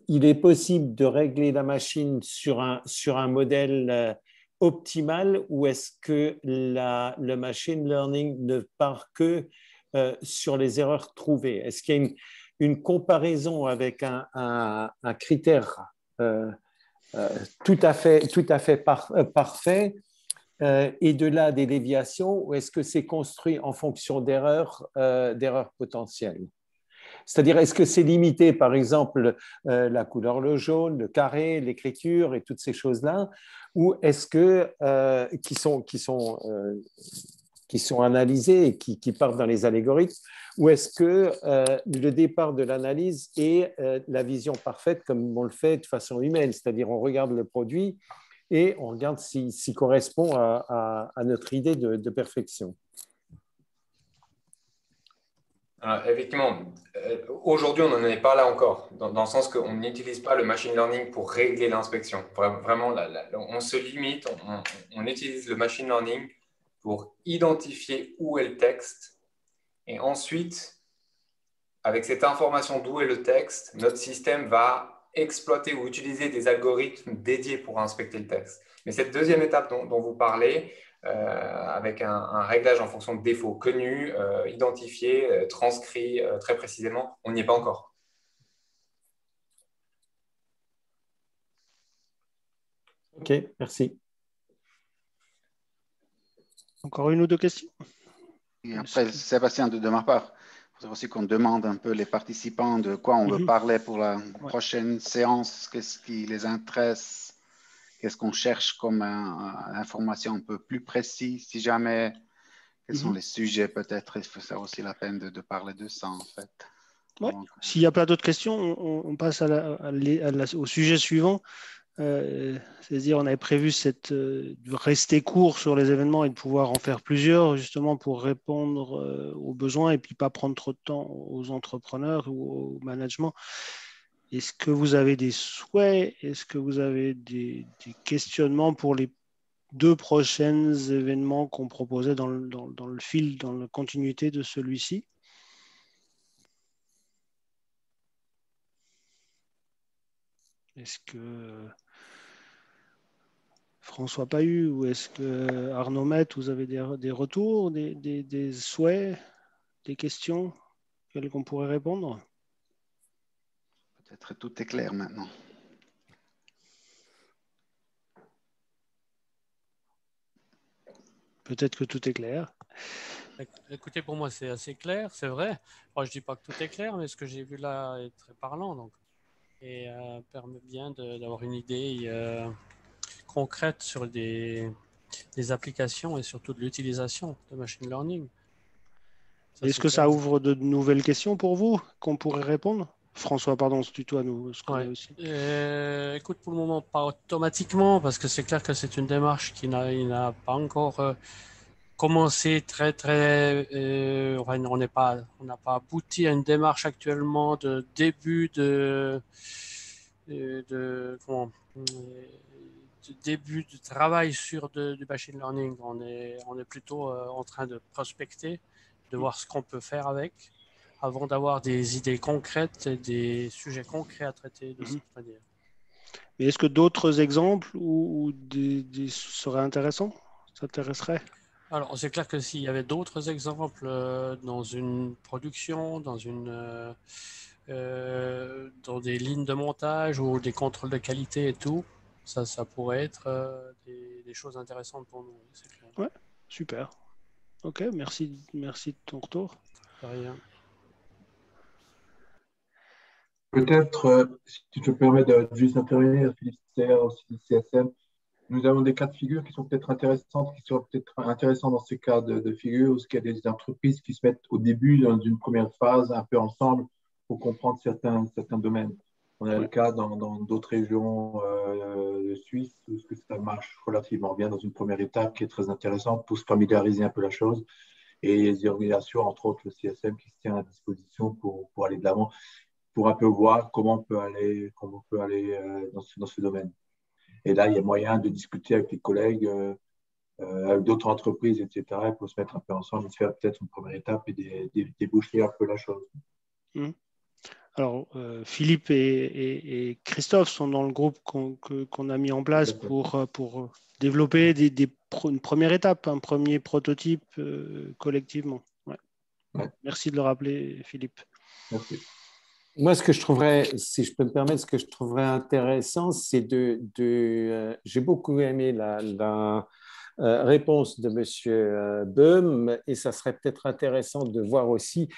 Speaker 6: il est possible de régler la machine sur un modèle optimal, ou est-ce que le machine learning ne part que sur les erreurs trouvées? Est-ce qu'il y a une comparaison avec un critère tout à fait parfait et de là des déviations, ou est-ce que c'est construit en fonction d'erreurs potentielles? C'est-à-dire, est-ce que c'est limité, par exemple, la couleur, le jaune, le carré, l'écriture et toutes ces choses-là, ou est-ce que qui sont analysées et qui partent dans les algorithmes, ou est-ce que le départ de l'analyse est la vision parfaite comme on le fait de façon humaine, c'est-à-dire on regarde le produit et on regarde s'il correspond à notre idée de perfection?
Speaker 4: Alors, effectivement, aujourd'hui, on n'en est pas là encore, dans le sens qu'on n'utilise pas le machine learning pour régler l'inspection. Vraiment, on se limite, on utilise le machine learning pour identifier où est le texte. Et ensuite, avec cette information d'où est le texte, notre système va exploiter ou utiliser des algorithmes dédiés pour inspecter le texte. Mais cette deuxième étape dont vous parlez, avec un réglage en fonction de défauts connus, identifiés, transcrits très précisément, on n'y est pas encore.
Speaker 6: OK, merci.
Speaker 1: Encore une ou deux questions?
Speaker 2: Et après, Sébastien, de ma part, il faudrait aussi qu'on demande un peu les participants de quoi on veut parler pour la prochaine séance, qu'est-ce qui les intéresse, qu'est-ce qu'on cherche comme information un peu plus précise, si jamais, quels sont les sujets peut-être, il faut ça aussi la peine de parler de ça en fait.
Speaker 1: Ouais. S'il n'y a pas d'autres questions, on passe au sujet suivant. C'est-à-dire, on avait prévu de rester court sur les événements et de pouvoir en faire plusieurs, justement pour répondre aux besoins et puis pas prendre trop de temps aux entrepreneurs ou au management. Est-ce que vous avez des souhaits? Est-ce que vous avez des questionnements pour les 2 prochains événements qu'on proposait dans le fil, dans la continuité de celui-ci? Est-ce que François Pahu ou est-ce que Arnaud Met, vous avez des retours, des souhaits, des questions auxquelles on pourrait répondre?
Speaker 2: Peut-être tout est clair maintenant.
Speaker 1: Peut-être que tout est clair.
Speaker 9: Écoutez, pour moi, c'est assez clair, c'est vrai. Moi, je ne dis pas que tout est clair, mais ce que j'ai vu là est très parlant. Donc, et permet bien d'avoir une idée concrète sur des applications et surtout de l'utilisation de machine learning.
Speaker 1: Est-ce que ça ouvre de nouvelles questions pour vous qu'on pourrait répondre? François, pardon, c'est plutôt à nous. Aussi.
Speaker 9: Écoute, pour le moment, pas automatiquement, parce que c'est clair que c'est une démarche qui n'a pas encore commencé on n'a pas abouti à une démarche actuellement de début de début de travail sur du machine learning. On est plutôt en train de prospecter, de voir ce qu'on peut faire avec, avant d'avoir des idées concrètes et des sujets concrets à traiter de cette manière.
Speaker 1: Mais est-ce que d'autres exemples ou seraient intéressants? Ça t'intéresserait?
Speaker 9: Alors, c'est clair que s'il y avait d'autres exemples dans une production, dans une dans des lignes de montage ou des contrôles de qualité et tout. Ça pourrait être des choses intéressantes pour nous, c'est clair.
Speaker 1: Ouais, super. Ok, merci de ton retour.
Speaker 9: De rien.
Speaker 10: Peut-être, si tu te permets de juste intervenir, Philippe Serre, aussi du CSM, nous avons des cas de figure qui sont peut-être intéressantes, qui sont peut-être intéressants dans ces cas de figure, où il y a des entreprises qui se mettent au début dans une première phase un peu ensemble pour comprendre certains domaines. On a le cas dans d'autres régions de Suisse où ça marche relativement bien dans une première étape qui est très intéressante pour se familiariser un peu la chose. Et les organisations, entre autres le CSM, qui se tient à disposition pour aller de l'avant, pour un peu voir comment on peut aller dans ce domaine. Et là, il y a moyen de discuter avec les collègues, avec d'autres entreprises, etc., pour se mettre un peu ensemble et se faire peut-être une première étape et déboucher un peu la chose.
Speaker 1: Alors, Philippe et Christophe sont dans le groupe qu'on a mis en place pour développer une première étape, un premier prototype collectivement. Ouais. Ouais. Merci de le rappeler, Philippe.
Speaker 10: Merci.
Speaker 6: Moi, ce que je trouverais, si je peux me permettre, ce que je trouverais intéressant, c'est j'ai beaucoup aimé la réponse de M. Böhm, et ça serait peut-être intéressant de voir aussi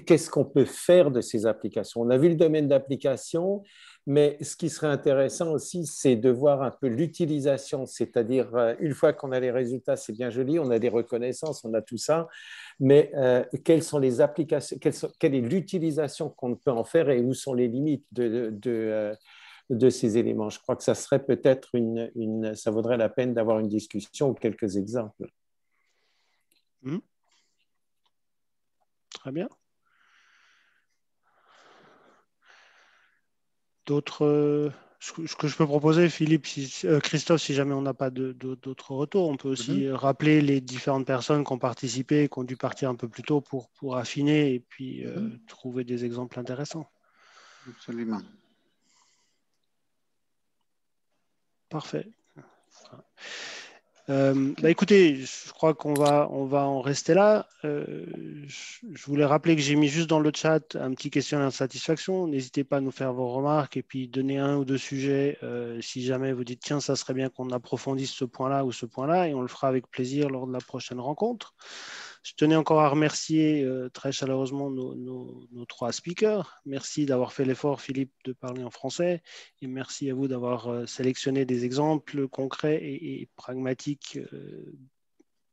Speaker 6: qu'est-ce qu'on peut faire de ces applications. On a vu le domaine d'application, mais ce qui serait intéressant aussi, c'est de voir un peu l'utilisation, c'est-à-dire une fois qu'on a les résultats, c'est bien joli, on a des reconnaissances, on a tout ça, mais quelles sont les applications, quelle est l'utilisation qu'on peut en faire et où sont les limites de ces éléments. Je crois que ça serait peut-être ça vaudrait la peine d'avoir une discussion ou quelques exemples.
Speaker 1: Très bien. D'autres, ce que je peux proposer, Philippe, Christophe, si jamais on n'a pas d'autres retours, on peut aussi rappeler les différentes personnes qui ont participé et qui ont dû partir un peu plus tôt pour affiner et puis trouver des exemples intéressants.
Speaker 2: Absolument.
Speaker 1: Parfait. Écoutez, je crois qu'on va en rester là. Je voulais rappeler que j'ai mis juste dans le chat un petit questionnaire de satisfaction. N'hésitez pas à nous faire vos remarques et puis donner un ou deux sujets si jamais vous dites tiens, ça serait bien qu'on approfondisse ce point-là ou ce point-là et on le fera avec plaisir lors de la prochaine rencontre. Je tenais encore à remercier très chaleureusement nos trois speakers. Merci d'avoir fait l'effort, Philippe, de parler en français. Et merci à vous d'avoir sélectionné des exemples concrets et pragmatiques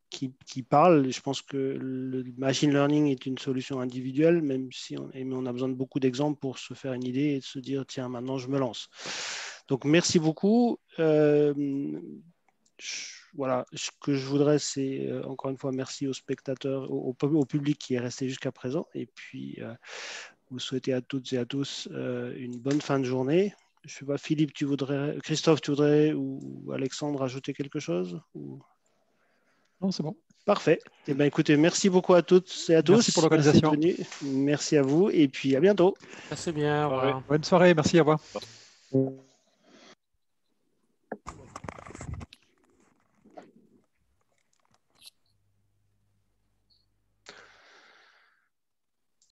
Speaker 1: qui parlent. Je pense que le machine learning est une solution individuelle, même si on a besoin de beaucoup d'exemples pour se faire une idée et de se dire, tiens, maintenant, je me lance. Donc, merci beaucoup. Voilà, ce que je voudrais, c'est encore une fois merci aux spectateurs, au public qui est resté jusqu'à présent. Et puis, vous souhaitez à toutes et à tous une bonne fin de journée. Je ne sais pas, Philippe, Christophe, tu voudrais ou Alexandre ajouter quelque chose
Speaker 5: Non, c'est bon.
Speaker 1: Parfait. Eh bien, écoutez, merci beaucoup à toutes et à tous.
Speaker 5: Merci pour l'organisation.
Speaker 1: Merci à vous et puis à bientôt.
Speaker 9: Merci bien.
Speaker 5: Bonne soirée, merci, au revoir.